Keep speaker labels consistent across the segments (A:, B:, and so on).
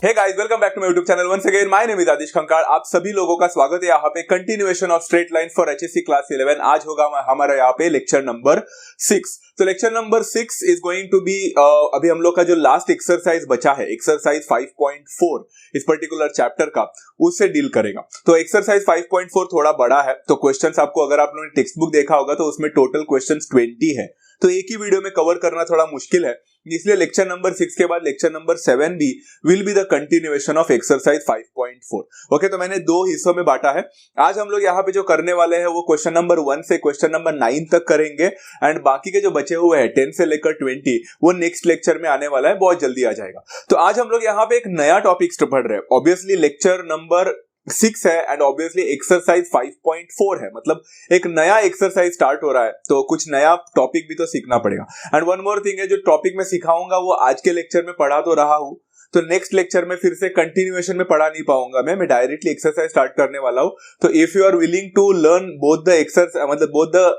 A: Hey guys, welcome back to my YouTube channel once again. My name is Aadish Khankad. आप सभी लोगों का स्वागत है यहाँ पे continuation of straight line for HSC class 11। आज होगा हमारा यहाँ पे लेक्चर नंबर 6। तो lecture number 6 is going to be अभी हम लोग का जो लास्ट एक्सरसाइज बचा है, एक्सरसाइज 5.4 इस पर्टिकुलर चैप्टर का, उससे डील करेगा। तो एक्सरसाइज 5.4 थोड़ा बड़ा है, तो क्वेश्चंस आपको अगर आपने टेक्स्ट बुक देखा होगा तो उसमें टोटल क्वेश्चंस 20 है, तो एक ही वीडियो में कवर करना थोड़ा मुश्किल है। इसलिए लेक्चर नंबर 6 के बाद लेक्चर नंबर 7 भी will be the continuation of exercise 5.4। Okay, तो मैंने दो हिस्सों में बांटा है। आज हम लोग यहाँ पे जो करने वाले हैं वो क्वेश्चन नंबर 1 से क्वेश्चन नंबर 9 तक करेंगे, एंड बाकी के जो बचे हुए हैं 10 से लेकर 20 वो नेक्स्ट लेक्चर में आने वाला है, बहुत जल्दी आ जाएगा। तो आज हम लोग यहाँ पे एक नया टॉपिक पढ़ रहे हैं। ऑब्वियसली लेक्चर नंबर 6 है एंड ऑब्वियसली एक्सरसाइज 5.4 है, मतलब एक नया एक्सरसाइज स्टार्ट हो रहा है, तो कुछ नया टॉपिक भी तो सीखना पड़ेगा। एंड वन मोर थिंग है, जो टॉपिक मैं सिखाऊंगा वो आज के लेक्चर में पढ़ा तो रहा हूं, तो नेक्स्ट लेक्चर में फिर से कंटिन्यूएशन में पढ़ा नहीं पाऊंगा, मैं डायरेक्टली एक्सरसाइज स्टार्ट करने वाला हूं। तो if you are willing to learn both the exercise, मतलब both the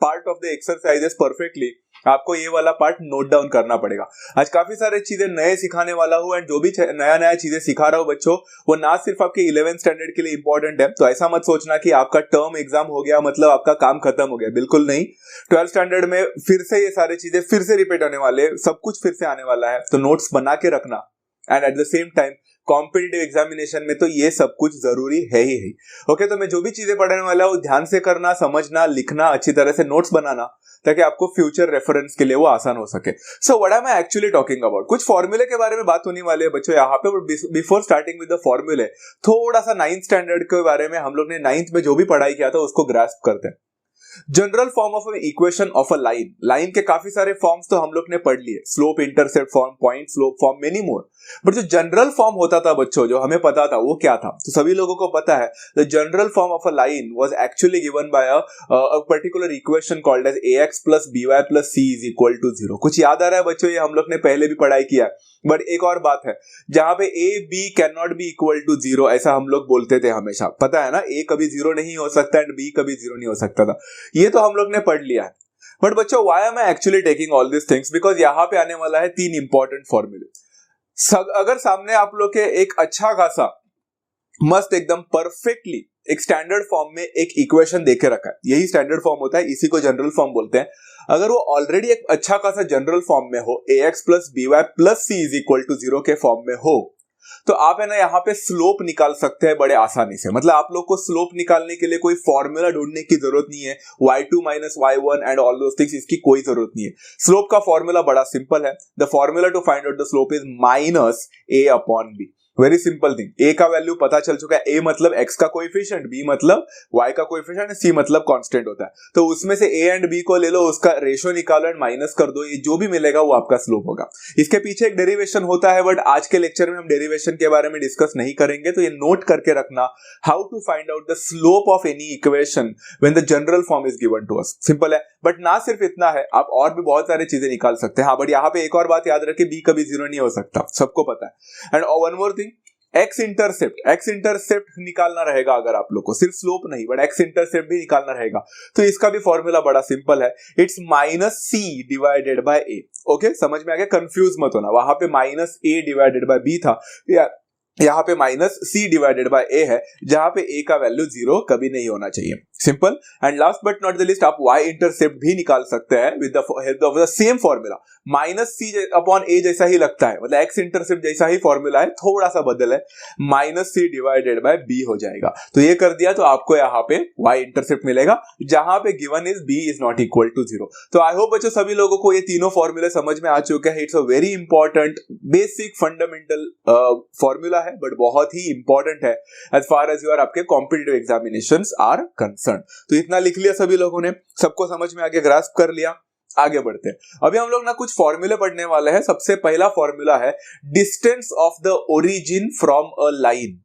A: part of the exercises perfectly, आपको ये वाला पार्ट नोट डाउन करना पड़ेगा। आज काफी सारे चीजें नए सिखाने वाला हूं, एंड जो भी नया चीजें सिखा रहा हूं बच्चों, वो ना सिर्फ आपके 11th स्टैंडर्ड के लिए इंपॉर्टेंट है। तो ऐसा मत सोचना कि आपका टर्म एग्जाम हो गया मतलब आपका काम खत्म हो गया, बिल्कुल नहीं। 12th स्टैंडर्ड में फिर से ये सारी चीजें फिर से रिपीट होने वाले, सब कुछ फिर से आने वाला है, तो नोट्स बना के रखना। And at the same time competitive examination में तो ये सब कुछ जरूरी है ही। ओके, तो मैं जो भी चीजें पढ़ने वाला हूँ ध्यान से करना, समझना, लिखना, अच्छी तरह से नोट्स बनाना, ताकि आपको फ्यूचर रेफरेंस के लिए वो आसान हो सके। So what am I actually talking about, कुछ फॉर्मूले के बारे में बात होने वाली है बच्चों यहाँ पे। बिफोर स्टार्टिंग विद द फॉर्मूले, थोड़ा सा 9th स्टैंडर्ड के बारे में, हम लोग ने 9th में जो भी पढ़ाई किया था उसको ग्रास्प करते हैं। General form of equation of a line, line के काफी सारे फॉर्म्स तो हम लोग ने पढ़ लिए, slope, intercept form, point slope form, many more. But जो जनरल फॉर्म होता था बच्चों, जो हमें पता था वो क्या था, तो सभी लोगों को पता है the general form of a line was actually given by a particular equation called as ax plus by plus c is equal to 0। कुछ याद आ रहा है बच्चों? ये हम लोग ने पहले भी पढ़ाई किया है। बट एक और बात है, जहां पे a b can not be equal to 0, ऐसा हम लोग बोलते थे हमेशा, पता है ना, a कभी 0 नहीं हो सकता एंड b कभी 0 नहीं हो सकता था, ये तो हम लोग ने पढ़ लिया है। बट बच्चों, why am I actually taking all this things, because यहाँ पे आने वाला है 3 इंपॉर्टेंट फॉर्मूले। अगर सामने आप लोग के एक अच्छा खासा मस्त एकदम परफेक्टली एक स्टैंडर्ड फॉर्म में एक इक्वेशन देके रखा है, यही स्टैंडर्ड फॉर्म होता है, इसी को जनरल फॉर्म बोलते हैं। अगर वो ऑलरेडी एक अच्छा खासा जनरल फॉर्म में हो, ax plus by plus c is equal to 0 के फॉर्म में हो, तो आप है ना यहाँ पे स्लोप निकाल सकते हैं बड़े आसानी से। मतलब आप लोग को स्लोप निकालने के लिए कोई फॉर्मूला ढूंढने की जरूरत नहीं है, y2 minus y1 and all those things, इसकी कोई जरूरत नहीं है। स्लोप का फॉर्मूला बड़ा सिंपल है। The formula to find out the slope is minus a upon b। Very simple thing. a का वैल्यू पता चल चुका है, a मतलब x का कोएफिशिएंट, b मतलब y का कोएफिशिएंट, c मतलब कांस्टेंट होता है। तो उसमें से a एंड b को ले लो, उसका रेशियो निकालो एंड माइनस कर दो, ये जो भी मिलेगा वो आपका स्लोप होगा। इसके पीछे एक डेरिवेशन होता है, बट आज के लेक्चर में हम डेरिवेशन के बारे में डिस्कस नहीं करेंगे, तो ये नोट करके रखना, how to find out the slope of any equation when the general form is given to us. Simple है। बट ना सिर्फ इतना है, आप और भी बहुत सारी चीजें निकाल सकते हैं। हाँ, बट यहाँ पे एक और बात याद रखें, b कभी 0 नहीं हो सकता, सबको पता है। And one more thing, x intercept निकालना रहेगा अगर आप लोग को, सिर्फ स्लोप नहीं बट एक्स इंटरसेप्ट भी निकालना रहेगा। तो इसका भी फॉर्मूला बड़ा सिंपल है, it's minus c divided by a. Okay, समझ में आ गया? कंफ्यूज मत होना, वहां पे minus a divided by b था, यहाँ पे minus c divided by a है, जहां पे ए का वैल्यू 0 कभी नहीं होना चाहिए। Simple. And last but not the list, आप y इंटरसेप्ट भी निकाल सकते हैं with the help of the same formula. Minus C upon A जैसा ही लगता है, मतलब x इंटरसेप्ट जैसा ही फॉर्मूला है, थोड़ा सा बदल है, minus c divided by b हो जाएगा। तो ये कर दिया तो आपको यहाँ पे y इंटरसेप्ट मिलेगा, जहां पे given is b is not equal to 0। तो आई होप बच्चों सभी लोगों को ये तीनों फॉर्मूले समझ में आ चुके हैं। It's a very important basic fundamental formula है, बट बहुत ही इंपॉर्टेंट है एज फार एज योर आपके कॉम्पिटिटिव एग्जामिनेशंस आर कंसर्न। तो इतना लिख लिया सभी लोगों ने, सबको समझ में आगे ग्रास्प कर लिया। आगे बढ़ते हैं। अभी हम लोग ना कुछ फॉर्मूले पढ़ने वाले हैं। सबसे पहला फॉर्मूला है distance of the origin from a line.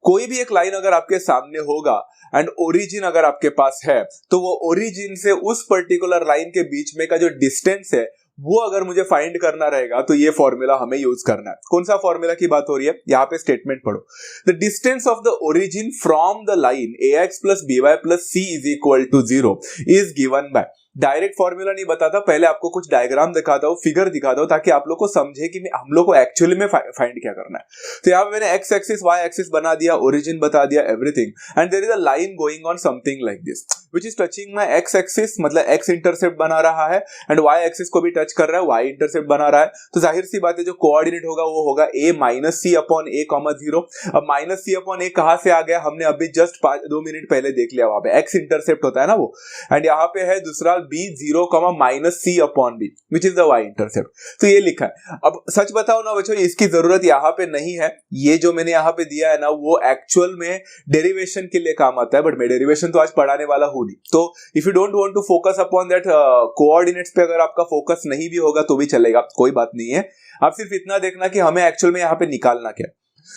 A: कोई भी एक लाइन अगर आपके सामने होगा एंड ओरिजिन अगर आपके पास है, तो वो ओरिजिन से उस पर्टिकुलर लाइन के बीच में का जो डिस्टेंस है वो अगर मुझे फाइंड करना रहेगा, तो ये फॉर्मूला हमें यूज करना है। कौन सा फॉर्मूला की बात हो रही है? यहाँ पे स्टेटमेंट पढ़ो, the distance of the origin from the line ax plus by plus c is equal to 0 is given by। Direct formula नहीं बताता, पहले आपको कुछ डायग्राम दिखाता हूँ, फिगर दिखाता हूँ, ताकि आप लोग को समझे कि हम लोग को एक्चुअली में फाइंड क्या करना है। तो यहाँ पे मैंने एक्स एक्सिस वाई एक्सिस बना दिया, ओरिजिन बता दिया, everything, and there is a line going on something like this which is touching my x axis, मतलब एक्स इंटरसेप्ट बना रहा है, एंड वाई एक्सिस को भी टच कर रहा है, वाई इंटरसेप्ट बना रहा है। तो जाहिर सी बात है जो कोऑर्डिनेट होगा वो होगा a minus C upon a comma 0। अब माइनस सी अपॉन ए कहां से आ गया, हमने अभी जस्ट 2 मिनट पहले देख लिया, वहां पे एक्स इंटरसेप्ट होता है ना वो, एंड यहाँ पे है दूसरा b 0 comma minus C upon b which is the y intercept. तो ये लिखा है। अब सच बताओ ना बच्चों, इसकी जरूरत यहाँ पे नहीं है, ये जो मैंने यहाँ पे दिया है ना वो एक्चुअल में डेरिवेशन के लिए काम आता है, बट मैं डेरिवेशन तो आज पढ़ाने वाला हूं नहीं। तो if you don't want to focus upon that coordinates पे, अगर आपका फोकस नहीं भी होगा तो भी चलेगा, कोई बात नहीं है। आप सिर्फ इतना देखना कि हमें एक्चुअल में यहाँ पे निकालना क्या।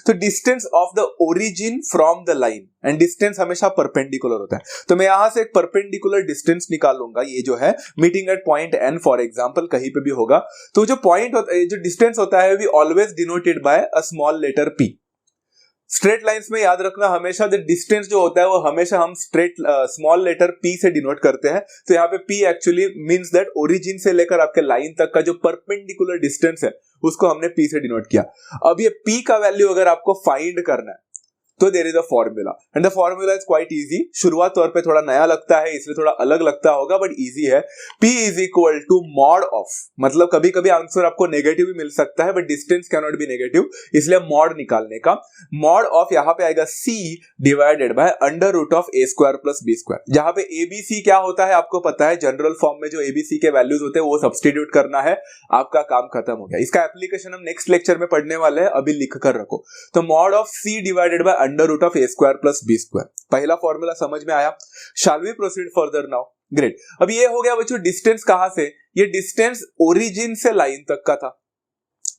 A: तो distance of the origin from the line, and distance हमेशा परपेंडिकुलर होता है, तो मैं यहां से एक परपेंडिकुलर डिस्टेंस निकालूंगा, ये जो है meeting at point N for example, कहीं पे भी होगा। तो जो पॉइंट होता है, जो डिस्टेंस होता है, we always denoted by a small letter p. Straight lines में याद रखना हमेशा द डिस्टेंस जो होता है वो हमेशा हम स्ट्रेट स्मॉल लेटर p से डिनोट करते हैं। तो यहाँ पे p actually means that origin से लेकर आपके लाइन तक का जो परपेंडिकुलर डिस्टेंस है उसको हमने p से डिनोट किया। अब ये p का वैल्यू अगर आपको फाइंड करना है तो there is a formula, and the formula is quite easy. शुरुआत तौर पे थोड़ा नया लगता है इसलिए थोड़ा अलग लगता होगा, बट इजी है। p is equal to mod of, मतलब कभी कभी आंसर आपको नेगेटिव भी मिल सकता है, but distance can not be negative, इसलिए मॉड निकालने का मॉड ऑफ यहाँ पे आएगा c divided by under root of a square plus b square. जहां पे abc क्या होता है आपको पता है, जनरल फॉर्म में जो abc के वैल्यूज होते हैं वो सब्स्टिट्यूट करना है, आपका काम खत्म हो गया। इसका एप्लीकेशन हम नेक्स्ट लेक्चर में पढ़ने वाले हैं, अभी लिख कर रखो। तो mod of c divided by under root of a square plus b square, पहला फॉर्मूला समझ में आया। Shall we proceed further now? Great. अब ये हो गया बच्चों डिस्टेंस कहां से, ये डिस्टेंस ओरिजिन से लाइन तक का था,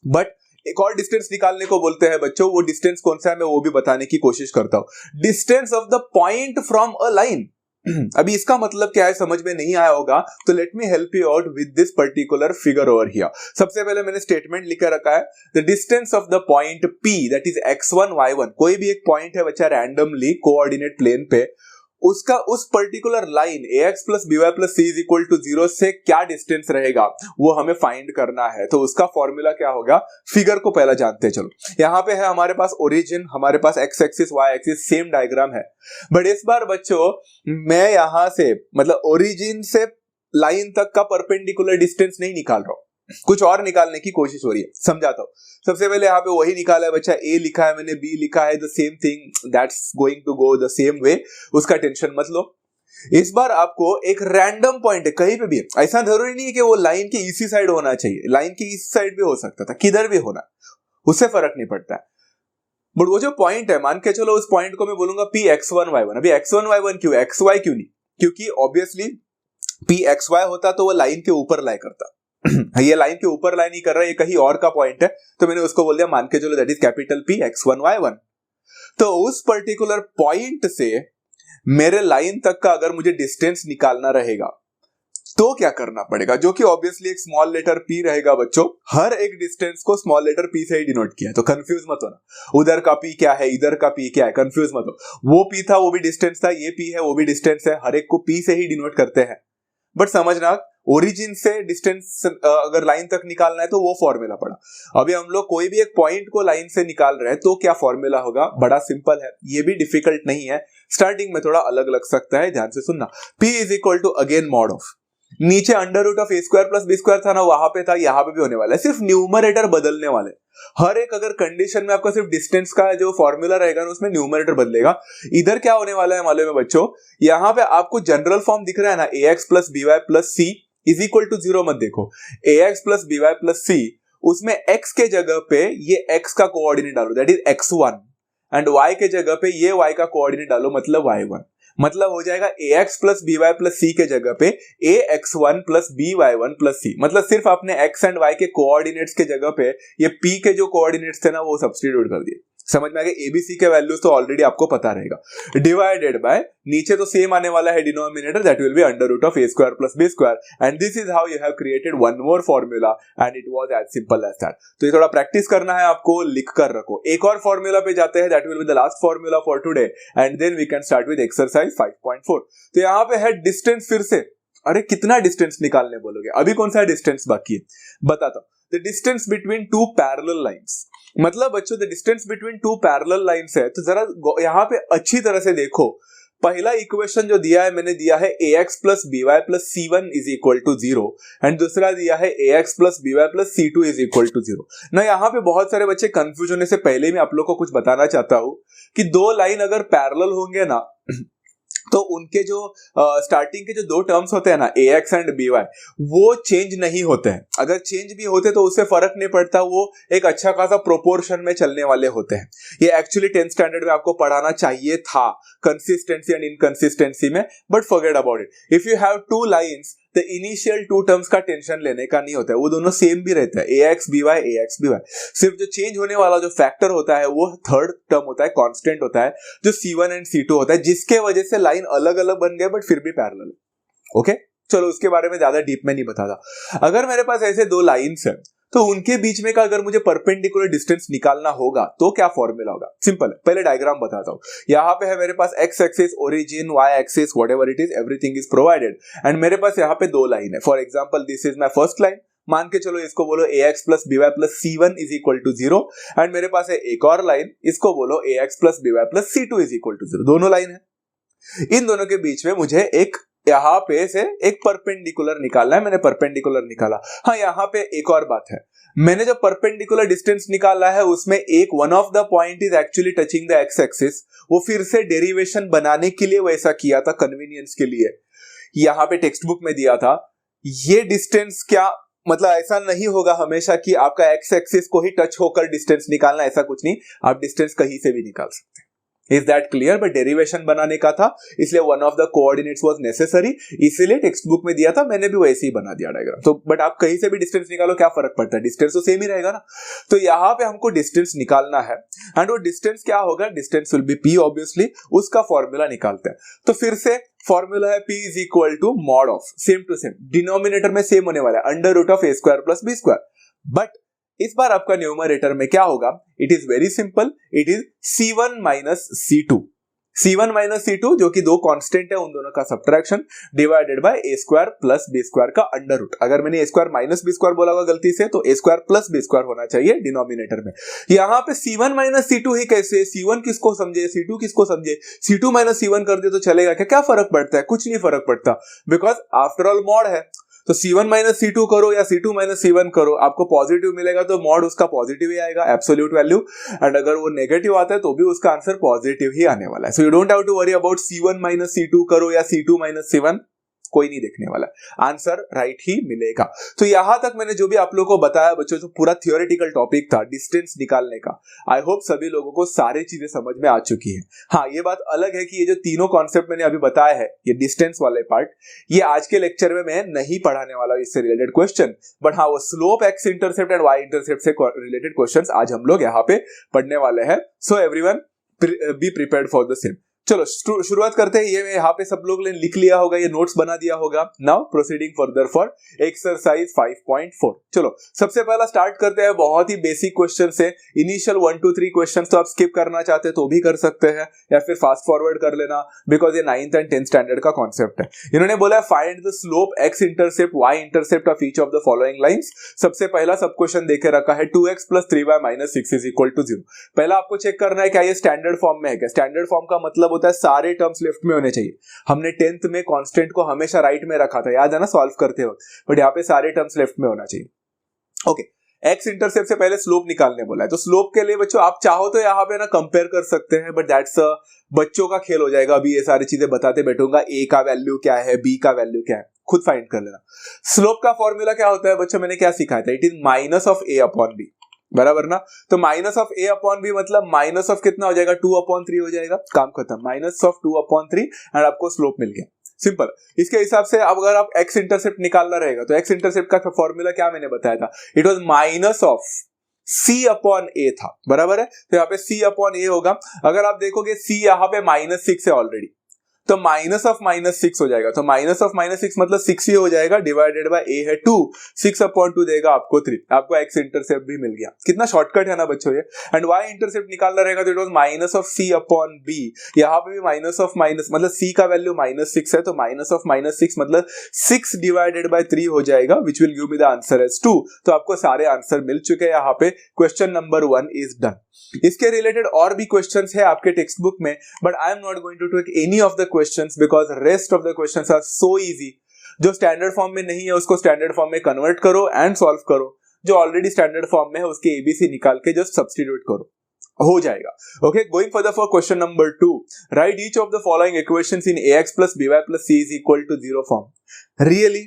A: बट एक और डिस्टेंस निकालने को बोलते हैं बच्चों, वो डिस्टेंस कौन सा है मैं वो भी बताने की कोशिश करता हूं। Distance of the point from a line. अभी इसका मतलब क्या है समझ में नहीं आया होगा, तो let me help you out with this particular figure over here. सबसे पहले मैंने स्टेटमेंट लिख रखा है, the distance of the point P that is x1 y1, कोई भी एक पॉइंट है बच्चा रैंडमली कोऑर्डिनेट प्लेन पे, उसका उस particular line ax plus by plus c is equal to 0 से क्या डिस्टेंस रहेगा वो हमें फाइंड करना है। तो उसका फॉर्मूला क्या होगा, फिगर को पहला जानते हैं। चलो यहाँ पे है हमारे पास ओरिजिन, हमारे पास x axis y axis, same diagram है, बट इस बार बच्चों मैं यहां से मतलब ओरिजिन से लाइन तक का परपेंडिकुलर डिस्टेंस नहीं निकाल रहा हूं, कुछ और निकालने की कोशिश हो रही है, समझाता हूं। सबसे पहले यहाँ पे वही निकाला है बच्चा, a लिखा है मैंने, b लिखा है, the same thing, that's going to go the same way, उसका टेंशन मत लो। इस बार आपको एक रैंडम पॉइंट है, कहीं पे भी, ऐसा जरूरी नहीं है कि वो लाइन के इसी साइड होना चाहिए, लाइन के इस साइड भी हो सकता था, किधर भी होना, उससे फर्क नहीं पड़ता है, बट वो जो पॉइंट है मान के चलो उस पॉइंट को मैं बोलूंगा p x1 y1। अभी x1 y1 क्यों, xy क्यों नहीं, क्योंकि ऑब्वियसली p xy होता तो वो लाइन के ऊपर लाई करता, ये लाइन के ऊपर लाइन नहीं कर रहा है, ये कहीं और का पॉइंट है, तो मैंने उसको बोल दिया मान के चलो that is capital P x1 y1। तो उस पर्टिकुलर पॉइंट से मेरे लाइन तक का अगर मुझे डिस्टेंस निकालना रहेगा तो क्या करना पड़ेगा, जो कि ऑब्वियसली एक स्मॉल लेटर p रहेगा बच्चों। हर एक डिस्टेंस को स्मॉल लेटर p से ही डिनोट किया है, तो कंफ्यूज मत होना, उधर का p क्या है इधर का p क्या है, कंफ्यूज मत हो। वो p था वो भी डिस्टेंस था, ये p है वो भी डिस्टेंस है, हर एक को p से ही डिनोट करते हैं, बट समझना ओरिजिन से डिस्टेंस अगर लाइन तक निकालना है तो वो फॉर्मूला पड़ा। अभी हम लोग कोई भी एक पॉइंट को लाइन से निकाल रहे हैं तो क्या फॉर्मूला होगा, बड़ा सिंपल है, ये भी डिफिकल्ट नहीं है, स्टार्टिंग में थोड़ा अलग लग सकता है, ध्यान से सुनना। P is equal to again mod of, नीचे under root of a square plus b square था ना, वहां पे था, यहाँ पे भी होने वाला है, सिर्फ न्यूमरेटर बदलने वाले। हर एक अगर कंडीशन में आपका सिर्फ डिस्टेंस का जो फॉर्मूला रहेगा ना उसमें न्यूमरेटर बदलेगा। इधर क्या होने वाला है मालूम है बच्चों, यहाँ पे आपको जनरल फॉर्म दिख रहा है ना, ax plus by plus c is equal to 0 मत देखो, ax plus by plus c, उसमें x के जगह पे ये x का कोऑर्डिनेट डालो that is x1, and y के जगह पे ये y का कोऑर्डिनेट डालो मतलब y1, मतलब हो जाएगा ax plus by plus c के जगह पे ax1 plus by1 plus c, मतलब सिर्फ आपने x एंड y के कोऑर्डिनेट्स के जगह पे ये p के जो कोऑर्डिनेट्स थे ना वो सब्स्टिट्यूट कर दिए। समझ में आ गया, एबीसी के वैल्यूज तो ऑलरेडी आपको पता रहेगा, डिवाइडेड बाय नीचे तो सेम आने वाला है denominator, that will be under root of a square plus b square, and this is how you have created one more formula and it was as simple as that. तो ये थोड़ा practice करना है आपको, लिख कर रखो। एक और फॉर्मूला पे जाते हैं, that will be the last formula for today, and then we can start with exercise 5.4। तो यहाँ पे है डिस्टेंस, फिर से अरे कितना डिस्टेंस निकालने बोलोगे, अभी कौन सा डिस्टेंस बाकी है बताता हूं। The distance between two parallel lines, मतलब बच्चों the distance between two parallel lines है, तो जरा यहाँ पे अच्छी तरह से देखो। पहला इक्वेशन जो दिया है मैंने दिया है ax plus b y plus c one is equal to 0 and दूसरा दिया है ax plus b y plus c two is equal to 0 ना। यहाँ पे बहुत सारे बच्चे कंफ्यूज होने से पहले मैं आप लोग को कुछ बताना चाहता हूं कि दो लाइन अगर पैरेलल होंगे ना तो उनके जो स्टार्टिंग के जो दो टर्म्स होते हैं ना ax एंड by वो चेंज नहीं होते हैं। अगर चेंज भी होते तो उससे फर्क नहीं पड़ता, वो एक अच्छा खासा प्रोपोर्शन में चलने वाले होते हैं। ये एक्चुअली 10th स्टैंडर्ड में आपको पढ़ाना चाहिए था कंसिस्टेंसी एंड इनकंसिस्टेंसी में, but forget about it. If you have two lines तो इनिशियल टू टर्म्स का टेंशन लेने का नहीं होता है, वो दोनों सेम भी रहता है ax by। सिर्फ जो चेंज होने वाला जो फैक्टर होता है वो थर्ड टर्म होता है, कांस्टेंट होता है, जो c1 एंड c2 होता है, जिसके वजह से लाइन अलग अलग बन गए बट फिर भी पैरेलल है। ओके चलो उसके बारे में ज्यादा डीप में नहीं बताता। अगर मेरे पास ऐसे दो लाइंस है तो उनके बीच में का अगर मुझे परपेंडिकुलर डिस्टेंस निकालना होगा तो क्या फॉर्मूला होगा, सिंपल है। पहले डायग्राम बताता हूं। यहाँ पे है मेरे पास x axis origin, y axis whatever it is, everything is provided and मेरे पास यहाँ पे दो लाइन है। For example this is my first line, मान के चलो इसको बोलो ax plus b y plus c one is equal to 0 and मेरे पास है एक और लाइन, इसको बोलो ax plus b y plus c two is equal to 0। दोनों लाइन है, इन दोनों के बीच में मुझे एक यहाँ पे से एक परपेंडिकुलर निकालना है। मैंने परपेंडिकुलर निकाला। हाँ यहाँ पे एक और बात है, मैंने जो परपेंडिकुलर डिस्टेंस निकाला है उसमें एक one of the point is actually touching the x axis, वो फिर से डेरिवेशन बनाने के लिए वैसा किया था कन्वीनियंस के लिए। यहाँ पे टेक्स्ट बुक में दिया था ये डिस्टेंस, क्या मतलब ऐसा नहीं होगा हमेशा कि आपका एक्स एक्सिस को ही टच होकर डिस्टेंस निकालना, ऐसा कुछ नहीं, आप डिस्टेंस कहीं से भी निकाल सकते हैं। Is that clear? But derivation बनाने का था इसलिए one of the coordinates was necessary, इसीलिए टेक्स्ट बुक में दिया था, मैंने भी वैसे ही बना दिया डायग्राम। तो बट आप कहीं से भी डिस्टेंस निकालो, क्या फर्क पड़ता है, डिस्टेंस तो सेम ही रहेगा ना। तो यहाँ पे हमको डिस्टेंस निकालना है एंड वो डिस्टेंस क्या होगा, distance will be p obviously, उसका फॉर्मूला निकालते हैं। तो फिर से फॉर्मूला है p is equal to mod of, same to same, denominator में सेम होने वाला है, under root of a square plus b square. But इस बार आपका न्यूमरेटर में क्या होगा, it is very simple, it is c1 minus c2। c1 minus c2 जो कि दो कांस्टेंट है, उन दोनों का subtraction divided by a square plus b square का अंडर रूट। अगर मैंने a square minus b square बोला होगा गलती से, तो a square plus b square होना चाहिए डिनोमिनेटर में। यहाँ पे c1 माइनस c2 ही कैसे, c1 किसको समझे c2 किसको समझे, c2 माइनस c1 कर दे तो चलेगा क्या, क्या फर्क पड़ता है, कुछ नहीं फर्क पड़ता, बिकॉज आफ्टर ऑल मॉड है। तो c1 माइनस c2 करो या c2 माइनस c1 करो, आपको पॉजिटिव मिलेगा तो मॉड उसका पॉजिटिव ही आएगा, एब्सोल्यूट वैल्यू, एंड अगर वो नेगेटिव आता है तो भी उसका आंसर पॉजिटिव ही आने वाला है। So you don't have to worry about c1 minus c2 करो या c2 माइनस c1, कोई नहीं देखने वाला, आंसर राइट ही मिलेगा। तो यहां तक मैंने जो भी आप लोगों को बताया बच्चों, जो पूरा थियोरेटिकल टॉपिक था डिस्टेंस निकालने का, आई होप सभी लोगों को सारी चीजें समझ में आ चुकी है। हाँ ये बात अलग है कि ये जो तीनों कॉन्सेप्ट मैंने अभी बताया है, ये डिस्टेंस वाले पार्ट, ये आज के लेक्चर में मैं नहीं पढ़ाने वाला इससे रिलेटेड क्वेश्चन, बट हाँ वो slope, x intercept and y intercept से रिलेटेड क्वेश्चन आज हम लोग यहाँ पे पढ़ने वाले हैं। So everyone be prepared for the same. चलो शुरुआत करते हैं। ये यहाँ पे सब लोग ने लिख लिया होगा, ये नोट्स बना दिया होगा। Now proceeding further for exercise 5.4। चलो सबसे पहला स्टार्ट करते हैं बहुत ही बेसिक क्वेश्चन से। इनिशियल 1 2 3 क्वेश्चंस तो आप स्किप करना चाहते हैं तो भी कर सकते हैं, या फिर फास्ट फॉरवर्ड कर लेना, बिकॉज ये 9th एंड 10th स्टैंडर्ड का कॉन्सेप्ट है। इन्होंने बोला find the slope x intercept y intercept of each of the following lines. सबसे पहला सब क्वेश्चन देके रखा है 2x plus 3y minus 6 is equal to 0। पहला आपको चेक करना है क्या ये स्टैंडर्ड फॉर्म में है क्या। स्टैंडर्ड फॉर्म का मतलब होता है सारे टर्म्स लेफ्ट में होने चाहिए। हमने 10th में कांस्टेंट को हमेशा राइट में रखा था, याद है ना, सॉल्व करते हो, बट यहाँ पे सारे टर्म्स लेफ्ट में होना चाहिए। ओके, एक्स इंटरसेप्ट से पहले स्लोप निकालने बोला है, तो स्लोप के लिए बच्चों आप चाहो तो यहाँ पे ना कंपेयर कर सकते हैं, बट दैट्स बच्चों का खेल हो जाएगा। अभी ये सारी चीजें बताते बैठूंगा, ए का वैल्यू क्या है, बी का वैल्यू क्या है, खुद फाइंड कर लेना। स्लोप का फॉर्मूला क्या होता है बच्चों, मैंने क्या सिखाया था, it is minus of a upon b, बराबर ना। तो minus of a upon b मतलब माइनस ऑफ कितना हो जाएगा, 2/3 हो जाएगा, काम खत्म, माइनस ऑफ 2/3 एंड आपको स्लोप मिल गया, सिंपल। इसके हिसाब से अब अगर आप एक्स इंटरसेप्ट निकालना रहेगा तो एक्स इंटरसेप्ट का फॉर्मूला क्या मैंने बताया था, it was minus of c upon A था, बराबर है। तो यहाँ पे c अपॉन ए होगा। अगर आप देखोगे c यहाँ पे -6 है ऑलरेडी, तो -(-6) हो जाएगा। तो -(-6) मतलब 6 ही हो जाएगा, डिवाइडेड बाय a है 2, 6/2 देगा आपको 3। आपको x इंटरसेप्ट भी मिल गया। कितना शॉर्टकट है ना बच्चों ये। एंड y इंटरसेप्ट निकालना रहेगा तो इट वाज -(c/b). यहाँ पे भी माइनस मतलब c का वैल्यू -6 है, तो -(-6) मतलब 6 डिवाइडेड बाय 3 हो जाएगा, which will give me the answer as 2। तो आपको सारे आंसर मिल चुके हैं यहाँ पे। Question number 1 is done. इसके रिलेटेड और भी क्वेश्चंस है आपके टेक्स्ट बुक में, but I am not going to take any of the questions because rest of the questions are so easy. जो स्टैंडर्ड फॉर्म में नहीं है उसको स्टैंडर्ड फॉर्म में कन्वर्ट करो एंड सॉल्व करो। जो ऑलरेडी स्टैंडर्ड फॉर्म में है उसके एबीसी निकाल के जस्ट सब्स्टिट्यूट करो, हो जाएगा। Okay, going further for question number 2, right each of the following equations in ax plus by plus c is equal to 0 form। Really?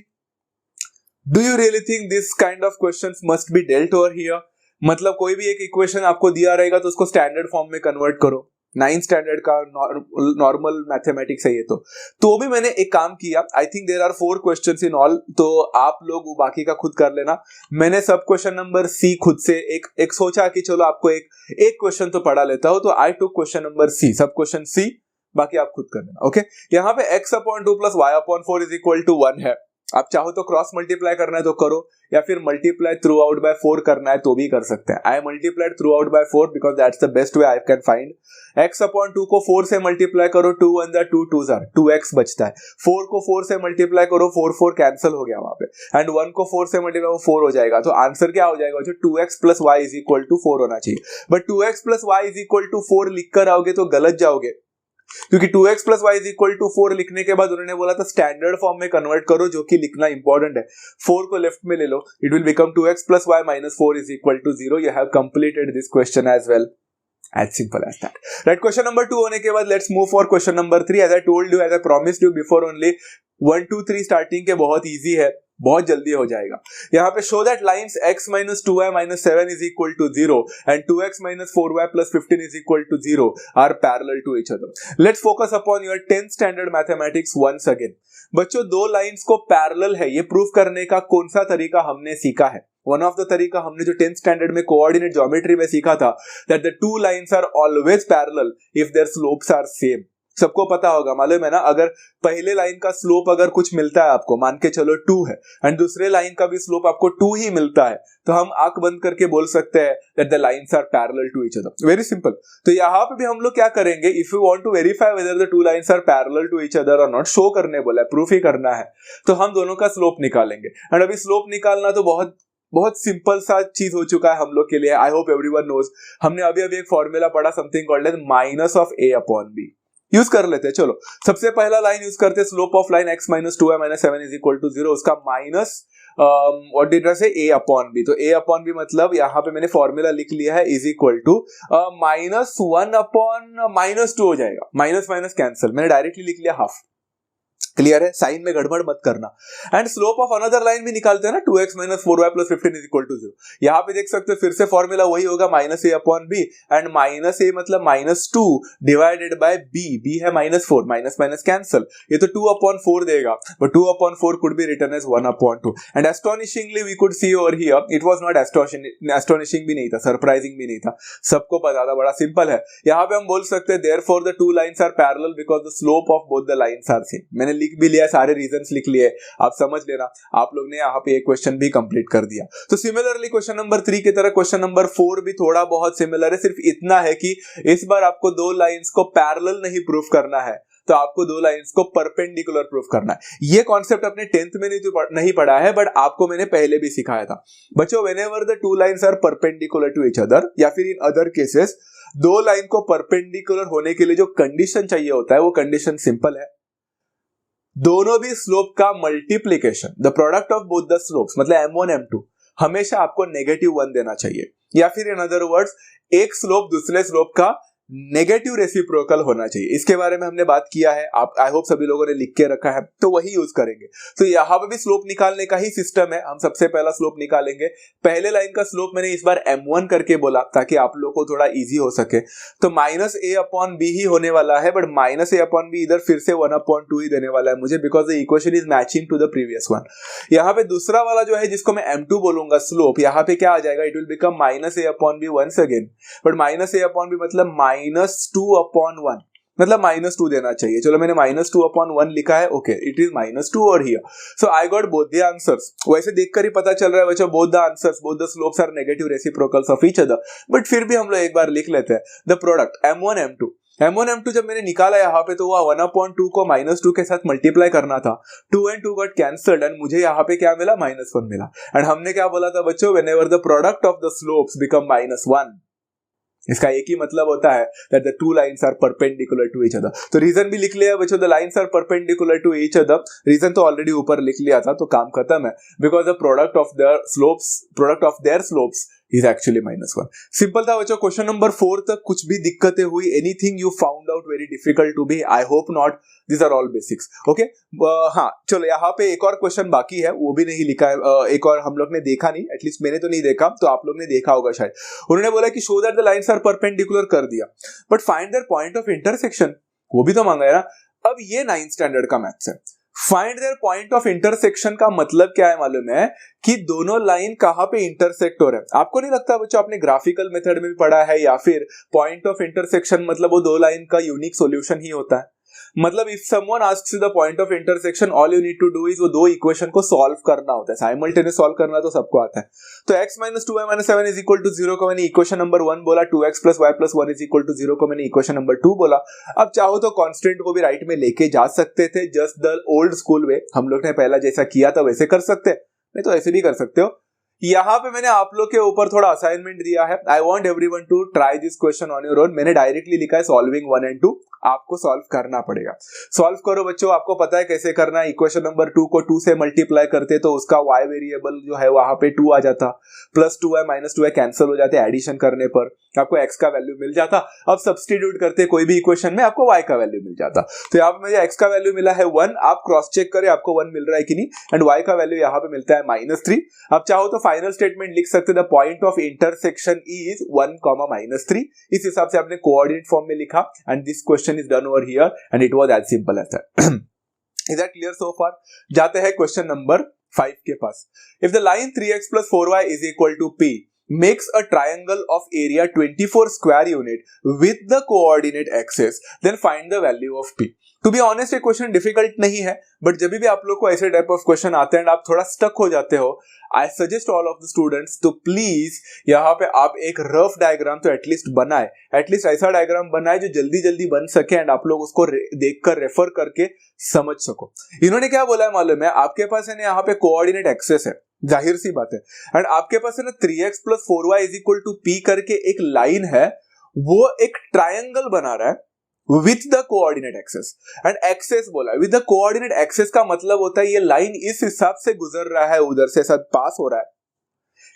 A: Do you really think this kind of questions must be dealt over here? मतलब कोई भी एक equation आपको दिया रहेगा तो उसको standard form में कन्वर्ट करो। 9th स्टैंडर्ड का नॉर्मल मैथमेटिक्स है ये। तो भी मैंने एक काम किया। I think there are 4 questions in all, तो आप लोग बाकी का खुद कर लेना। मैंने सब क्वेश्चन नंबर सी खुद से एक सोचा कि चलो आपको एक क्वेश्चन तो पढ़ा लेता हूं, तो आई टुक क्वेश्चन नंबर सी, सब क्वेश्चन सी, बाकी आप खुद कर लेना। ओके, यहाँ पे x/2 plus y/4 is equal to 1 है। आप चाहो तो क्रॉस मल्टीप्लाई करना है तो करो, या फिर मल्टीप्लाई थ्रू आउट बाय 4 करना है तो भी कर सकते हैं। आई multiplied through out by 4 because that's the best way I can find. x/2 को 4 से मल्टीप्लाई करो, 2 1 जा 2 2 जा 2x बचता है। 4 को 4 से मल्टीप्लाई करो, 4 4 कैंसिल हो गया वहां पे, एंड 1 को 4 से मल्टीप्लाई करो 4 हो जाएगा। तो आंसर क्या हो जाएगा, जो 2x plus y is equal to 4 होना चाहिए। But 2x plus y is equal to 4 लिख कर आओगे तो गलत जाओगे, क्योंकि 2x plus y is equal to 4 लिखने के बाद उन्होंने बोला था स्टैंडर्ड फॉर्म में कन्वर्ट करो, जो कि लिखना इंपॉर्टेंट है। 4 को लेफ्ट में ले लो, it will become 2x plus y minus 4 is equal to 0। You have completed this question as well, as simple as that, right? Question number 2 होने के बाद let's move for question number 3। as I told you, as I promised you before only, 1 2 3 starting के बहुत easy है, बहुत जल्दी हो जाएगा। यहाँ पे show that lines x minus 2y minus 7 is equal to 0 and 2x minus 4y plus 15 is equal to 0 are parallel to each other। Let's focus upon your 10th standard mathematics once again। बच्चों, दो lines को parallel है ये prove करने का कौन सा तरीका हमने सीखा है? वन ऑफ द तरीका हमने जो 10th स्टैंडर्ड में कोऑर्डिनेट ज्योमेट्री में सीखा था, that the two lines are always parallel if their slopes are same. सबको पता होगा, मालूम है ना, अगर पहले लाइन का स्लोप अगर कुछ मिलता है आपको, मान के चलो 2 है, एंड दूसरे लाइन का भी स्लोप आपको 2 ही मिलता है, तो हम आंख बंद करके बोल सकते हैं that the lines are parallel to each other. Very simple. तो यहाँ पे भी हम लोग क्या करेंगे, if you want to verify whether the two lines are parallel to each other और नॉट, शो करने बोला है, प्रूफ ही करना है, तो हम दोनों का स्लोप निकालेंगे। एंड अभी स्लोप निकालना तो बहुत सिंपल सा चीज हो चुका है हम लोग के लिए। I hope everyone knows. हमने अभी एक फॉर्मूला पढ़ा, something called as minus of a upon b। Use कर लेते हैं। चलो, सबसे पहला लाइन यूज करते हैं, slope of line x minus 2y minus 7 is equal to 0, उसका माइनस व्हाट डिड आई से, a अपॉन b। तो a अपॉन b मतलब यहाँ पे मैंने फॉर्मूला लिख लिया है, इज इक्वल टू -1 अपॉन -2 हो जाएगा। माइनस माइनस कैंसिल, मैंने डायरेक्टली लिख लिया हाफ। क्लियर है, साइन में गड़बड़ मत करना। And slope of another line भी निकालते हैं ना, 2x minus 4y plus 15 is equal to 0। यहाँ पे देख सकते हो फिर से फॉर्मूला वही होगा, -a upon b, and -a मतलब -2 डिवाइडेड बाय b। b है -4, माइनस माइनस कैंसिल, ये तो 2 अपॉन 4 देगा, but 2 upon 4 could be written as 1 upon 2। And astonishingly we could see over here, it was not astonishing भी नहीं था, surprising भी नहीं था, सबको पता था, बड़ा सिंपल है। यहाँ पे हम बोल सकते हैं therefore the two lines are parallel because the slope of both the lines are same. मैंने लिख भी लिया, सारे रीजंस लिख लिए, आप समझ लेना। आप लोग ने यहाँ पे एक क्वेश्चन भी कंप्लीट कर दिया। तो सिमिलरली क्वेश्चन नंबर 3 की तरह क्वेश्चन नंबर 4 भी थोड़ा बहुत सिमिलर है, सिर्फ इतना है कि इस बार आपको दो लाइंस को पैरेलल नहीं प्रूफ करना है, तो आपको दो लाइंस को परपेंडिकुलर प्रूफ करना है। ये कॉन्सेप्ट अपने 10th में नहीं पढ़ा है, बट आपको मैंने पहले भी सिखाया था। बच्चों, whenever the two lines are perpendicular to each other, या फिर इन अदर केसेस दो लाइन को परपेंडिकुलर होने के लिए जो कंडीशन चाहिए होता है, वो कंडीशन सिंपल है, दोनों भी स्लोप का multiplication, the product of both the slopes, मतलब m1 m2 हमेशा आपको -1 देना चाहिए, या फिर इन अदर वर्ड्स एक स्लोप दूसरे स्लोप का नेगेटिव रेसिप्रोकल होना चाहिए। इसके बारे में हमने बात किया है, आप आई होप सभी लोगों ने लिख के रखा है, तो वही यूज करेंगे। तो यहाँ पे भी स्लोप निकालने का ही सिस्टम है। हम सबसे पहला स्लोप निकालेंगे। पहले लाइन का स्लोप मैंने इस बार m1 करके बोला ताकि आप लोग को थोड़ा इजी हो सके, तो -a अपॉन b ही होने वाला है, बट -a अपॉन b इधर फिर से 1 अपॉन 2 ही देने वाला है मुझे, because the equation is matching to the previous one. यहाँ पे दूसरा वाला जो है, जिसको मैं m2 बोलूंगा स्लोप, यहाँ पे क्या आ जाएगा, it will become -a upon b once again, but -a upon b मतलब -2 अपॉन 1, मतलब -2 देना चाहिए। चलो मैंने -2/1 लिखा है, ओके इट इज -2 और here, so I got both the answers. वैसे देखकर ही पता चल रहा है बच्चों, both the answers, both the slopes are negative reciprocals of each other, but फिर भी हम लोग एक बार लिख लेते हैं द प्रोडक्ट m1 m2 जब मैंने निकाला यहाँ पे तो वह 1/2 को -2 के साथ मल्टीप्लाई करना था, 2 and 2 गॉट कैंसल्ड एंड मुझे यहाँ पे क्या मिला, -1 मिला। एंड हमने क्या बोला था बच्चों, whenever the product of the slopes become -1, इसका एक ही मतलब होता है that the two lines are perpendicular to each other। तो रीजन भी लिख लिया बच्चों, the lines are perpendicular to each other, reason तो ऑलरेडी ऊपर लिख लिया था तो काम खत्म है, because the product of their slopes is actually -1। Simple था बच्चों। क्वेश्चन नंबर 4 तक कुछ भी दिक्कतें हुई, anything you found out very difficult to be, I hope not, this are all basics, okay. हाँ चलो यहाँ पे एक और क्वेश्चन बाकी है, वो भी नहीं लिखा है, एक और हम लोग ने देखा नहीं, एटलीस्ट मैंने तो नहीं देखा, तो आप लोग ने देखा होगा शायद। उन्होंने बोला कि show that the lines are perpendicular कर दिया, but find there point of intersection, वो भी तो मांगा है ना। अब ये 9th स्टैंडर्ड का मैथ्स है। Find there point of intersection का मतलब क्या है मालूम है, कि दोनों लाइन कहां पे इंटरसेक्ट हो रहे हैं। आपको नहीं लगता बच्चों, आपने ग्राफिकल मेथड में भी पढ़ा है, या फिर पॉइंट ऑफ इंटरसेक्शन मतलब वो दो लाइन का यूनिक सॉल्यूशन ही होता है। मतलब if someone asks you the point of intersection, all you need to do is वो दो इक्वेशन को सॉल्व करना होता है, साइमल्टेनियस सॉल्व करना तो सबको आता है। तो x - 2y - 7 is equal to 0 को मैंने इक्वेशन नंबर 1 बोला, 2x + y + 1 is equal to 0 को मैंने इक्वेशन नंबर 2 बोला। अब चाहो तो कांस्टेंट को भी राइट में लेके जा सकते थे, जस्ट द ओल्ड स्कूल वे, हम लोग ने पहला जैसा किया था वैसे कर सकते, नहीं तो ऐसे भी कर सकते हो। यहाँ पे मैंने आप लोग के ऊपर थोड़ा असाइनमेंट दिया है, I want everyone to try this question on your own. मैंने डायरेक्टली लिखा है सॉल्विंग 1 and 2, आपको सॉल्व करना पड़ेगा। सॉल्व करो बच्चों, आपको पता है कैसे करना है। इक्वेशन नंबर 2 को 2 से मल्टीप्लाई करते तो उसका y वेरिएबल जो है वहां पे 2 आ जाता, प्लस 2y - 2y कैंसिल हो जाते, एडिशन करने पर आपको x का वैल्यू मिल जाता। अब सब्स्टिट्यूट करते कोई भी इक्वेशन में आपको y का वैल्यू मिल जाता। तो यहाँ पे मुझे x का वैल्यू मिला है 1, आप क्रॉस चेक करें आपको 1 मिल रहा है कि नहीं, एंड y का वैल्यू यहाँ पे मिलता है -3। अब चाहो तो फाइनल स्टेटमेंट लिख सकते, the point of intersection is 1, -3। इस हिसाब से आपने कोऑर्डिनेट फॉर्म में लिखा, and this question is done over here, and it was as simple as that. Is that clear so far? जाते हैं क्वेश्चन नंबर 5 के पास। If the line 3x + 4y is equal to p makes a triangle of area 24 square unit with the coordinate axis, then find the value of p। To be honest ये question difficult नहीं है, but जब भी आप लोग को ऐसे type of question आते हैं आप थोड़ा स्टक हो जाते हो, I suggest all of the students तो प्लीज यहाँ पे आप एक रफ डायग्राम तो एटलीस्ट बनाए, एटलीस्ट ऐसा डायग्राम बनाए जो जल्दी जल्दी बन सके एंड आप लोग उसको देखकर रेफर करके समझ सको। इन्होंने क्या बोला है मालूम है, आपके पास है ना यहाँ पे कोऑर्डिनेट एक्सेस है, जाहिर सी बात है, एंड आपके पास है ना 3x + 4y is equal to p करके एक लाइन है, वो एक ट्रायंगल बना रहा है with the coordinate axes, and axes बोला विद द कोऑर्डिनेट एक्सेस का मतलब होता है ये लाइन इस हिसाब से गुजर रहा है, उधर से सब पास हो रहा है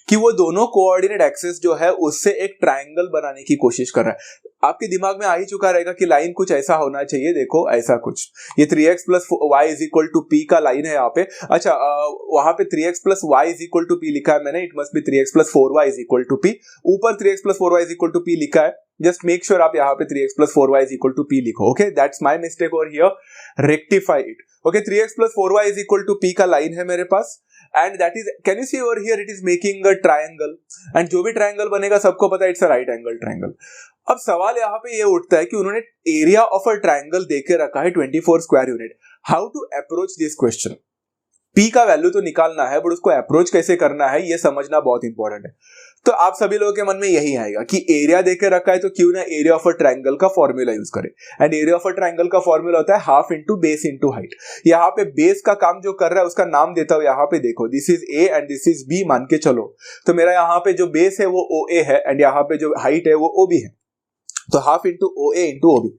A: कि वो दोनों कोऑर्डिनेट एक्सेस जो है उससे एक ट्रायंगल बनाने की कोशिश कर रहा है। आपके दिमाग में आ ही चुका रहेगा कि लाइन कुछ ऐसा होना चाहिए, देखो ऐसा कुछ, ये 3x + y is equal to p का लाइन है यहाँ पे। अच्छा वहां पे 3x + y is equal to p लिखा है मैंने, it must be 3x + 4y is equal to p। ऊपर 3x + 4y is equal to p लिखा है, जस्ट मेक श्योर आप यहाँ पे 3x + 4y is equal to p लिखो, okay that's my mistake over here, rectify it. Okay 3x + 4y is equal to p का line है मेरे पास, and that is, can you see over here it is making a triangle, and जो भी triangle बनेगा सबको पता है it's a right angle triangle. अब सवाल यहाँ पे ये उठता है कि उन्होंने एरिया ऑफ अ ट्रायंगल देके रखा है 24 square unit, how to approach this question. p का वैल्यू तो निकालना है, बट उसको अप्रोच कैसे करना है ये समझना बहुत इंपॉर्टेंट है। तो आप सभी लोगों के मन में यही आएगा कि एरिया देके रखा है तो क्यों ना एरिया ऑफ अ ट्रायंगल का फॉर्मूला यूज करें, and area of a triangle का फॉर्मूला होता है half into base into height. यहाँ पे बेस का काम जो कर रहा है उसका नाम देता हूं, यहाँ पे देखो this is a and this is b मान के चलो, तो मेरा यहाँ पे जो बेस है वो OA है, एंड यहाँ पे जो हाइट है वो OB है, तो half into OA into OB।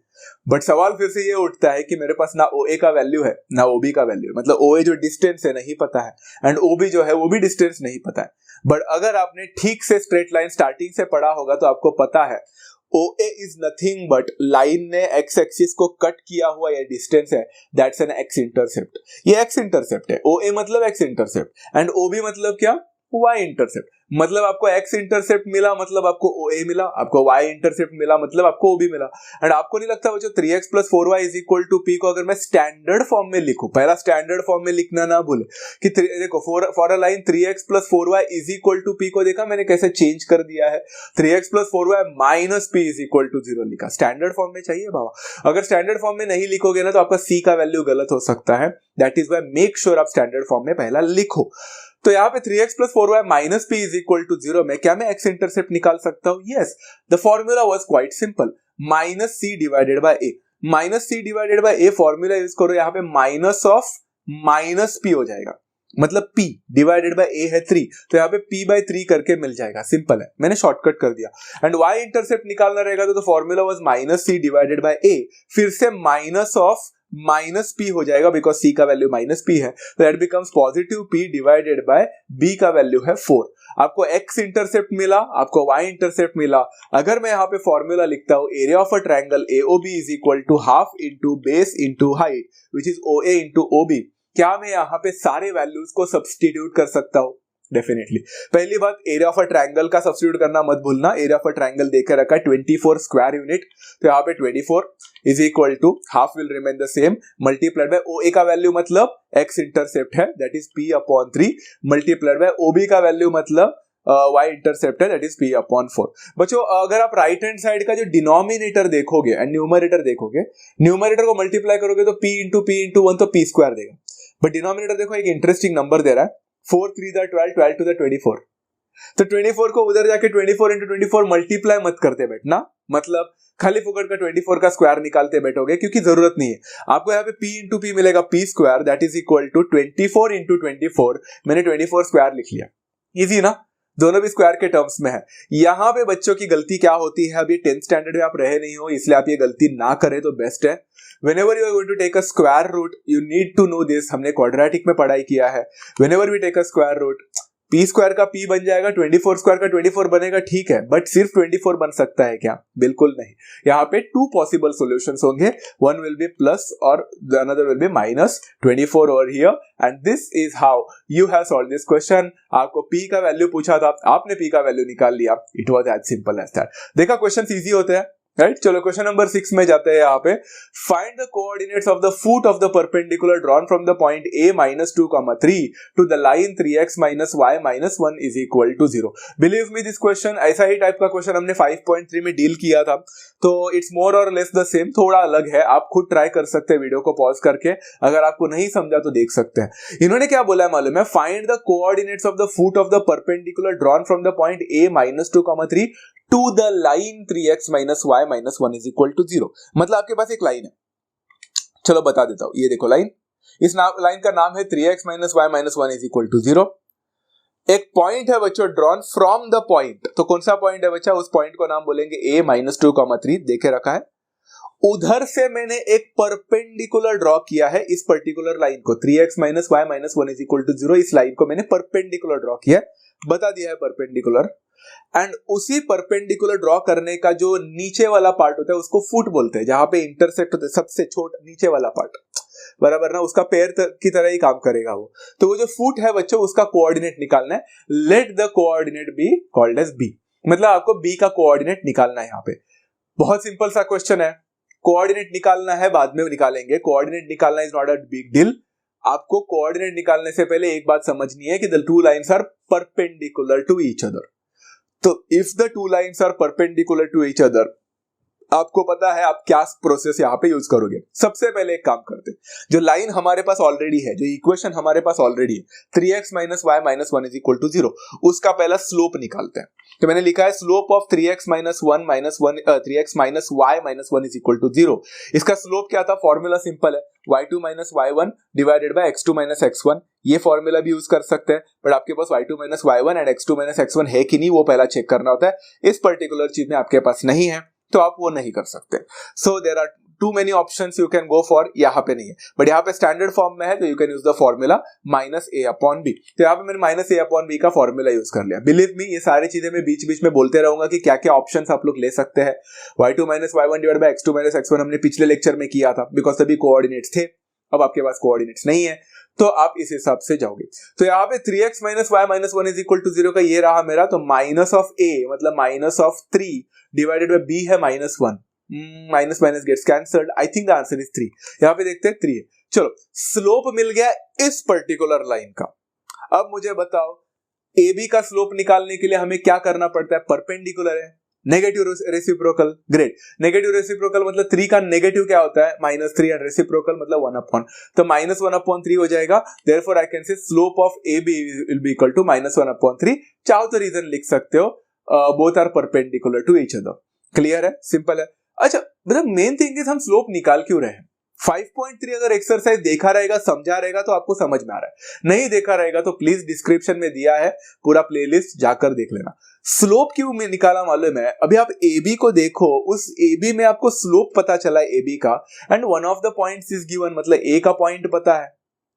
A: But सवाल फिर से ये उठता है कि मेरे पास ना OA का वैल्यू है ना OB का वैल्यू है, मतलब OA जो डिस्टेंस है नहीं पता है, एंड OB जो है वो भी डिस्टेंस नहीं पता है। बट अगर आपने ठीक से स्ट्रेट लाइन स्टार्टिंग से पढ़ा होगा तो आपको पता है OA is nothing but line ने x एक्सिस को कट किया हुआ ये डिस्टेंस है, दैट्स एन x इंटरसेप्ट। ये x इंटरसेप्ट है, OA मतलब x इंटरसेप्ट, एंड OB मतलब क्या, y इंटरसेप्ट। मतलब आपको x इंटरसेप्ट मिला मतलब आपको OA मिला, आपको y इंटरसेप्ट मिला मतलब आपको OB मिला। एंड आपको नहीं लगता बच्चों 3x + 4y = p को अगर मैं स्टैंडर्ड फॉर्म में लिखूं, पहला स्टैंडर्ड फॉर्म में लिखना ना भूले कि देखो for a line 3x + 4y = p को देखा मैंने कैसे चेंज कर दिया है, 3x + 4y - p = 0 लिखा। स्टैंडर्ड फॉर्म में चाहिए बाबा, अगर स्टैंडर्ड फॉर्म में नहीं लिखोगे ना तो आपका c का वैल्यू गलत हो सकता है। That is why make sure आप स्टैंडर्ड फॉर्म में पहला लिखो। तो यहाँ पे 3x + 4y - p = 0 में क्या मैं x इंटरसेप्ट निकाल सकता हूँ? Yes, the formula was quite simple, -c / a। -c / a formula use करो, यहाँ पे माइनस ऑफ -p हो जाएगा, मतलब p डिवाइडेड बाय a है 3, तो यहाँ पे p/3 करके मिल जाएगा। सिंपल है, मैंने शॉर्टकट कर दिया। एंड y इंटरसेप्ट निकालना रहेगा तो फॉर्मूला वाज -c / a, फिर से माइनस ऑफ -p हो जाएगा बिकॉज c का वैल्यू -p है, तो that becomes +p divided by b का वैल्यू है 4। आपको x इंटरसेप्ट मिला, आपको y इंटरसेप्ट मिला। अगर मैं यहाँ पे फॉर्मूला लिखता हूँ, area of a triangle AOB = ½ × base × height which is OA × OB। क्या मैं यहाँ पे सारे वैल्यूज को सब्स्टिट्यूट कर सकता हूँ? डेफिनेटली। पहली बात, एरिया ऑफ अ ट्रायंगल का सब्स्टिट्यूट करना मत भूलना। एरिया ऑफ अ ट्रायंगल देकर रखा है 24 स्क्वायर यूनिट, तो यहाँ पे 24 = ½ will remain the same multiplied by OA का वैल्यू मतलब x इंटरसेप्ट है, that is p/3 multiplied by OB का वैल्यू मतलब y इंटरसेप्ट है, दैट इज p/4। बच्चों अगर आप राइट हैंड साइड का जो डिनोमिनेटर देखोगे एंड न्यूमरेटर देखोगे, न्यूमरेटर को मल्टीप्लाई करोगे तो p × p × 1 तो p स्क्वायर देगा, बट डिनोमिनेटर देखो एक इंटरेस्टिंग नंबर दे रहा है, 4 3 12 12 to the 24। तो 24 को उधर जाके 24 × 24 मल्टीप्लाई मत करते बैठना, मतलब खाली फुकट का 24 का स्क्वायर निकालते बैठोगे, क्योंकि जरूरत नहीं है। आपको यहाँ पे p × p मिलेगा, p square that is equal to 24 × 24। मैंने 24 स्क्वायर लिख लिया, इजी ना, दोनों भी स्क्वायर के टर्म्स में है। यहाँ पे बच्चों की गलती क्या होती है, अभी 10th स्टैंडर्ड में आप रहे नहीं हो, इसलिए आप ये गलती ना करें तो बेस्ट है। Whenever you are going to take a square root, you need to know this। हमने क्वाड्रेटिक में पढ़ाई किया है। Whenever we take a square root, p square का p बन जाएगा, 24 स्क्वायर का 24 बनेगा, ठीक है, बट सिर्फ 24 बन सकता है क्या? बिल्कुल नहीं। यहाँ पे 2 पॉसिबल सॉल्यूशंस होंगे, one will be plus और the another will be minus 24 over here, and this is how you have solved this question। आपको p का वैल्यू पूछा था, आपने p का वैल्यू निकाल लिया, it was as simple as that। देखा क्वेश्चन इजी होते हैं, राइट। चलो क्वेश्चन नंबर 6 में जाते हैं। यहाँ पे find the coordinates of the foot of the perpendicular drawn from the point a -2, 3 to the line 3x - y - 1 = 0। Believe me this question, ऐसा ही टाइप का क्वेश्चन हमने 5.3 में डील किया था, तो इट्स मोर और लेस द सेम, थोड़ा अलग है। आप खुद ट्राई कर सकते हैं वीडियो को पॉज करके, अगर आपको नहीं समझा तो देख सकते हैं। इन्होंने क्या बोला है मालूम है, find the coordinates of the foot of the perpendicular drawn from the point a -2, 3 to the line 3x - y - 1 = 0। मतलब आपके पास एक लाइन है, चलो बता देता हूं, ये देखो लाइन, इस लाइन का नाम है 3x - y - 1 = 0। एक पॉइंट है बच्चों ड्रॉन फ्रॉम द पॉइंट, तो कौन सा पॉइंट है बच्चा, उस पॉइंट को नाम बोलेंगे a -2, 3 देखे रखा है। उधर से मैंने एक परपेंडिकुलर ड्रॉ किया है इस पर्टिकुलर लाइन को, 3x - y - 1 = 0। इस लाइन को मैंने परपेंडिकुलर ड्रॉ किया है, बता दिया है परपेंडिकुलर। एंड उसी परपेंडिकुलर ड्रॉ करने का जो नीचे वाला पार्ट होता है उसको फुट बोलते हैं, जहां पे इंटरसेक्ट होता है सबसे छोटा नीचे वाला पार्ट, बराबर ना, उसका पैर की तरह ही काम करेगा वो। तो वो जो फुट है बच्चों, उसका कोऑर्डिनेट निकालना है। Let the coordinate be called as B, मतलब आपको बी का कोऑर्डिनेट निकालना है। यहाँ पे बहुत सिंपल सा क्वेश्चन है, कोऑर्डिनेट निकालना है, बाद में निकालेंगे। कोऑर्डिनेट निकालना is not a big deal. आपको कोऑर्डिनेट निकालने से पहले एक बात समझनी है कि the two lines are perpendicular to each other. तो if the two lines are perpendicular to each other, आपको पता है आप क्या प्रोसेस यहाँ पे यूज करोगे। सबसे पहले एक काम करते हैं, जो लाइन हमारे पास ऑलरेडी है, जो इक्वेशन हमारे पास ऑलरेडी है, 3x - y - 1 = 0, उसका पहला स्लोप निकालते हैं। तो मैंने लिखा है स्लोप ऑफ 3x - y - 1 = 0। इसका स्लोप क्या था, फॉर्मूला सिंपल है, y2 - y1 divided by x2 - x1। ये फॉर्मूला भी यूज कर सकते हैं, बट आपके पास y2 - y1 and x2 - x1 है कि नहीं वो पहला चेक करना होता है। इस पर्टिकुलर चीज में आपके पास नहीं है तो आप वो नहीं कर सकते। So there are too many options you can go for, यहाँ पे नहीं है, बट यहाँ पे स्टैंडर्ड फॉर्म में है, तो you can use the formula -a/b। तो यहाँ पे मैंने -a/b का फॉर्मूला यूज कर लिया। बिलीव मी, ये सारी चीजें मैं बीच बीच में बोलते रहूंगा कि क्या क्या ऑप्शंस आप लोग ले सकते हैं। y2 - y1 divided by x2 - x1 हमने पिछले लेक्चर में किया था, बिकॉज तभी कोऑर्डिनेट्स थे, अब आपके पास कोऑर्डिनेट्स नहीं है, तो आप इस हिसाब से जाओगे। तो यहाँ पे 3x minus y minus 1 is equal to 0 का ये रहा मेरा, तो माइनस ऑफ a मतलब minus of 3 divided by b है minus 1, minus minus gets cancelled, I think the answer is 3। यहाँ पे देखते हैं 3 है। चलो स्लोप मिल गया इस पर्टिकुलर लाइन का। अब मुझे बताओ AB का स्लोप निकालने के लिए हमें क्या करना पड़ता है, परपेंडिकुलर है, negative reciprocal, great, negative reciprocal मतलब 3 का नेगेटिव क्या होता है -3 एंड रेसिप्रोकल मतलब 1 अपॉन, तो -1/3 हो जाएगा। Therefore I can say slope of AB will be equal to -1/3। चाहो तो रीजन लिख सकते हो, both are perpendicular to each other. Clear है, सिंपल है। अच्छा मतलब मेन थिंग इज हम स्लोप निकाल क्यों रहे हैं। 5.3 अगर एक्सरसाइज देखा रहेगा, समझा रहेगा तो आपको समझ में आ रहा है, नहीं देखा रहेगा तो प्लीज डिस्क्रिप्शन में दिया है पूरा प्लेलिस्ट, जाकर देख लेना। स्लोप क्यों में निकाला मालूम है, अभी आप AB को देखो, उस AB में आपको स्लोप पता चला है AB का, and one of the points is given, मतलब A का पॉइंट पता है,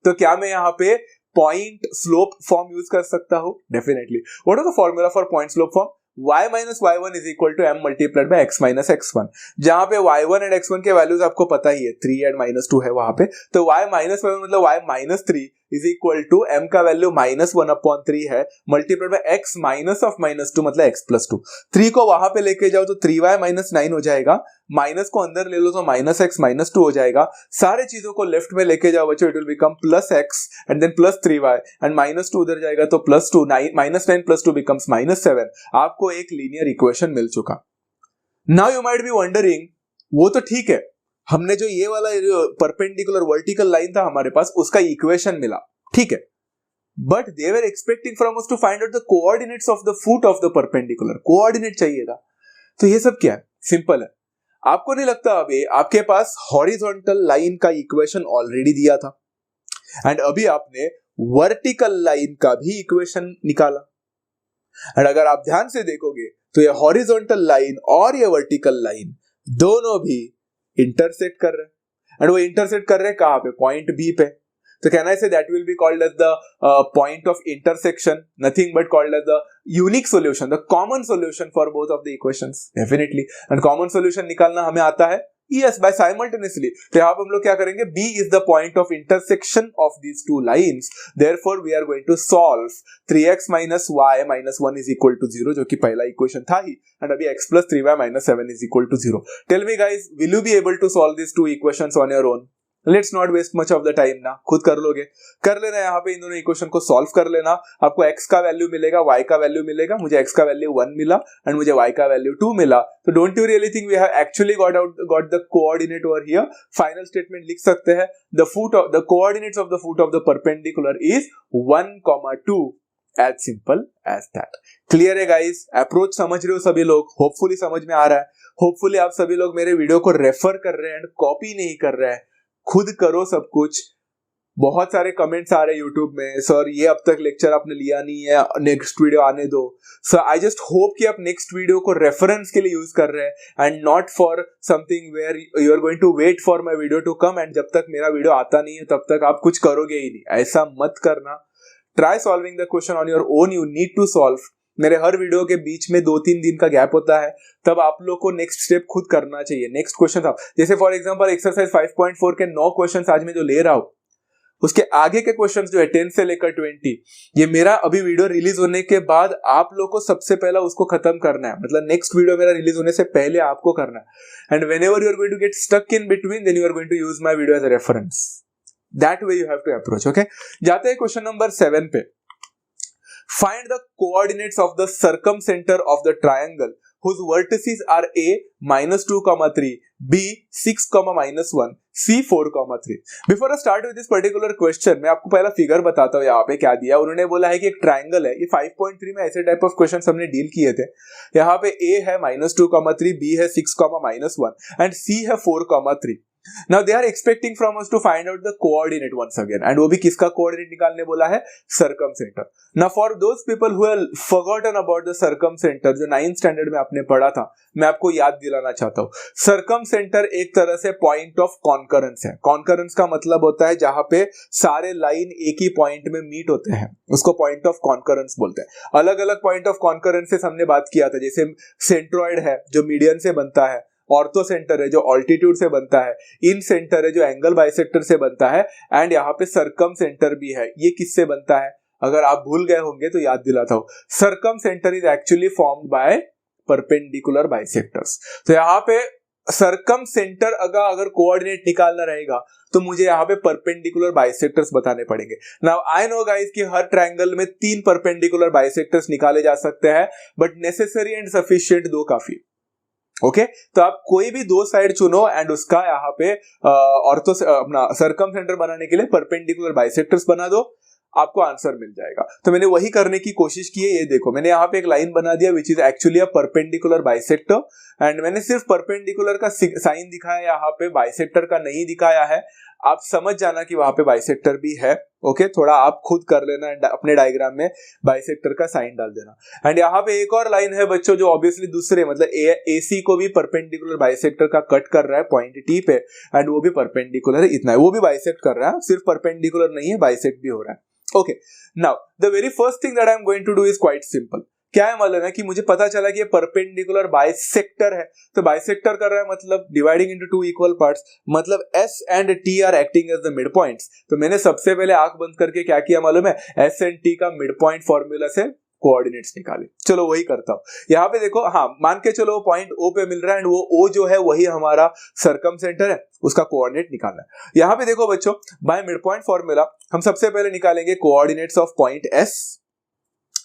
A: तो क्या मैं यहाँ पे पॉइंट स्लोप फॉर्म यूज कर सकता हूँ? Definitely. What is the formula for point slope form? y minus y1 is equal to m multiplied by x minus x1, जहां पे y1 एंड x1 के वैल्यूज आपको पता ही है, 3 एंड -2 है वहां पे, तो y माइनस y1 मतलब y minus 3 is equal to m का वैल्यू -1/3 है multiplied by x minus of -2 मतलब x प्लस 2। 3 को वहां पे लेके जाओ तो 3y माइनस 9 हो जाएगा, माइनस को अंदर ले लो तो -x माइनस 2 हो जाएगा, सारे चीजों को लेफ्ट में लेके जाओ बच्चों, it will become plus x and then plus 3y and -2 उधर जाएगा तो प्लस 2, -9 प्लस 2 बिकम्स -7। आपको एक लीनियर इक्वेशन मिल चुका। Now you might be wondering, वो तो ठीक है, हमने जो ये वाला परपेंडिकुलर वर्टिकल लाइन था हमारे पास, उसका इक्वेशन मिला, ठीक है, but they were expecting from us to find out the coordinates of the foot of the perpendicular, coordinate चाहिए था। तो ये सब क्या है, सिंपल है। आपको नहीं लगता अभी आपके पास हॉरिजॉन्टल लाइन का इक्वेशन ऑलरेडी दिया था, एंड अभी आपने वर्टिकल लाइन का भी इक्वेशन निकाला, एंड अगर आप ध्यान से देखोगे तो ये हॉरिजॉन्टल लाइन और ये वर्टिकल लाइन दोनों भी इंटरसेक्ट कर रहे हैं, एंड वो इंटरसेक्ट कर रहे हैं कहां पे, पॉइंट बी पे। तो can I say that will be called as the point of intersection, nothing but called as the unique solution, the common solution for both of the equations, definitely. And common solution निकालना हमें आता है yes by simultaneously, तो यहाँ पे हम लोग क्या करेंगे, B is the point of intersection of these two lines, therefore we are going to solve 3x minus y minus 1 is equal to 0, जो कि पहला इक्वेशन था ही, and अभी x plus 3y minus 7 is equal to 0। Tell me guys, will you be able to solve these two equations on your own? Let's not waste much of the time ना, खुद कर लोगे, कर लेना यहाँ पे, इन दोनों इक्वेशन को सॉल्व कर लेना। आपको x का वैल्यू मिलेगा, y का वैल्यू मिलेगा, मुझे x का वैल्यू 1 मिला एंड मुझे y का वैल्यू 2 मिला, तो don't you really think we have actually got the coordinate over here. Final statement लिख सकते हैं, the coordinates of the foot of the perpendicular is 1,2, as simple as that. Clear है guys, approach समझ रहे हो सभी लोग, होपफुली समझ में आ रहा है, होपफुली आप सभी लोग मेरे वीडियो को रेफर कर रहे हैं एंड कॉपी नहीं कर रहे हैं, खुद करो सब कुछ। बहुत सारे कमेंट्स आ रहे हैं यूट्यूब में, सर ये अब तक लेक्चर आपने लिया नहीं है, नेक्स्ट वीडियो आने दो। सर आई जस्ट होप कि आप नेक्स्ट वीडियो को रेफरेंस के लिए यूज कर रहे हैं and not for something where you are going to wait for my video to come, and जब तक मेरा वीडियो आता नहीं है तब तक आप कुछ करोगे ही नहीं, ऐसा मत करना। Try solving the question on your own, you need to solve. मेरे हर वीडियो के बीच में 2-3 दिन का गैप होता है, तब आप लोग को नेक्स्ट स्टेप खुद करना चाहिए। नेक्स्ट क्वेश्चन आप, जैसे फॉर एग्जांपल एक्सरसाइज 5.4 के 9 क्वेश्चंस आज मैं जो ले रहा हूं, उसके आगे के क्वेश्चंस जो है 10 से लेकर 20, ये मेरा अभी वीडियो रिलीज होने के बाद आप लोग को सबसे पहला उसको खत्म करना है, मतलब नेक्स्ट वीडियो मेरा रिलीज होने से पहले आपको करना है। And whenever you are going to get stuck in between, then you are going to use my video as a reference. That way you have to approach. Okay, जाते हैं question number 7 पे। Find the coordinates of the circumcenter of the triangle whose vertices are A -2,3, B 6,-1, C 4,3। Before I start with this particular question, मैं आपको पहला figure बताता हूँ। यहाँ पे क्या दिया, उन्होंने बोला है कि एक ट्राइंगल है, ये 5.3 में ऐसे टाइप ऑफ क्वेश्चन हमने डील किए थे। यहाँ पे A है -2,3, B है 6,-1 एंड C है 4,3। Now they are expecting from us to find out the coordinate once again, and वो भी किसका coordinate निकालने बोला है, circumcenter। Now for those people who have forgotten about the circumcenter, जो 9th standard में आपने पढ़ा था, मैं आपको याद दिलाना चाहता हूँ। circumcenter एक तरह से point of concurrence है। concurrence का मतलब होता है जहां पे सारे लाइन एक ही पॉइंट में मीट होते हैं, उसको point of concurrence बोलते हैं। अलग अलग point of concurrence से हमने बात किया था, जैसे सेंट्रॉइड है जो मीडियन से बनता है, ऑर्थो सेंटर है जो ऑल्टीट्यूड से बनता है, इन सेंटर है जो एंगल बाइसेक्टर से बनता है, एंड यहाँ पे सर्कम सेंटर भी है। ये किससे बनता है? अगर आप भूल गए होंगे तो याद दिलाता हूं। Circum centre is actually formed by perpendicular bisectors. तो यहाँ पे सर्कम सेंटर अगर कोऑर्डिनेट निकालना रहेगा तो मुझे यहाँ पे परपेंडिकुलर बाइसेक्टर्स बताने पड़ेंगे। नाउ आई नो गाइस कि हर ट्रायंगल में 3 परपेंडिकुलर बाइसेक्टर्स निकाले जा सकते हैं, बट नेसेसरी एंड सफिशिएंट 2 काफी। ओके तो आप कोई भी 2 साइड चुनो एंड उसका यहाँ पे ऑर्थो अपना सर्कम सेंटर बनाने के लिए परपेंडिकुलर बाइसेक्टर्स बना दो, आपको आंसर मिल जाएगा। तो मैंने वही करने की कोशिश की है। ये देखो मैंने यहाँ पे एक लाइन बना दिया which is actually a perpendicular bisector, and मैंने सिर्फ परपेंडिकुलर का साइन दिखाया, यहाँ पे बाइसेक्टर का नहीं दिखाया है। आप समझ जाना कि वहां पे बाइसेक्टर भी है। ओके थोड़ा आप खुद कर लेना एंड अपने डायग्राम में बाइसेक्टर का साइन डाल देना। एंड यहाँ पे एक और लाइन है बच्चों जो ऑब्वियसली दूसरे मतलब AC को भी परपेंडिकुलर बाइसेक्टर का कट कर रहा है पॉइंट T पे, एंड वो भी परपेंडिकुलर है, इतना है, वो भी बाइसेक्ट कर रहा है, सिर्फ परपेंडिकुलर नहीं है, बाइसेक्ट भी हो रहा है। Okay now the very first thing that I am going to do is quite simple. क्या है मालूम है कि मुझे पता चला कि ये परपेंडिकुलर बाइसेक्टर है, तो बाइसेक्टर कर रहा है मतलब डिवाइडिंग इनटू 2 इक्वल पार्ट्स, मतलब S and T are acting as the mid points. तो मैंने सबसे पहले आंख बंद करके क्या किया मालूम है, S एंड T का मिड पॉइंट फॉर्मूला से कोऑर्डिनेट्स निकाले। चलो वही करता हूं। यहाँ पे देखो, हाँ मान के चलो पॉइंट O पे मिल रहा है एंड वो O जो है वही हमारा सर्कम सेंटर है, उसका कोऑर्डिनेट निकालना है। यहाँ पे देखो बच्चों बाय मिड पॉइंट फॉर्मूला हम सबसे पहले निकालेंगे coordinates of point S।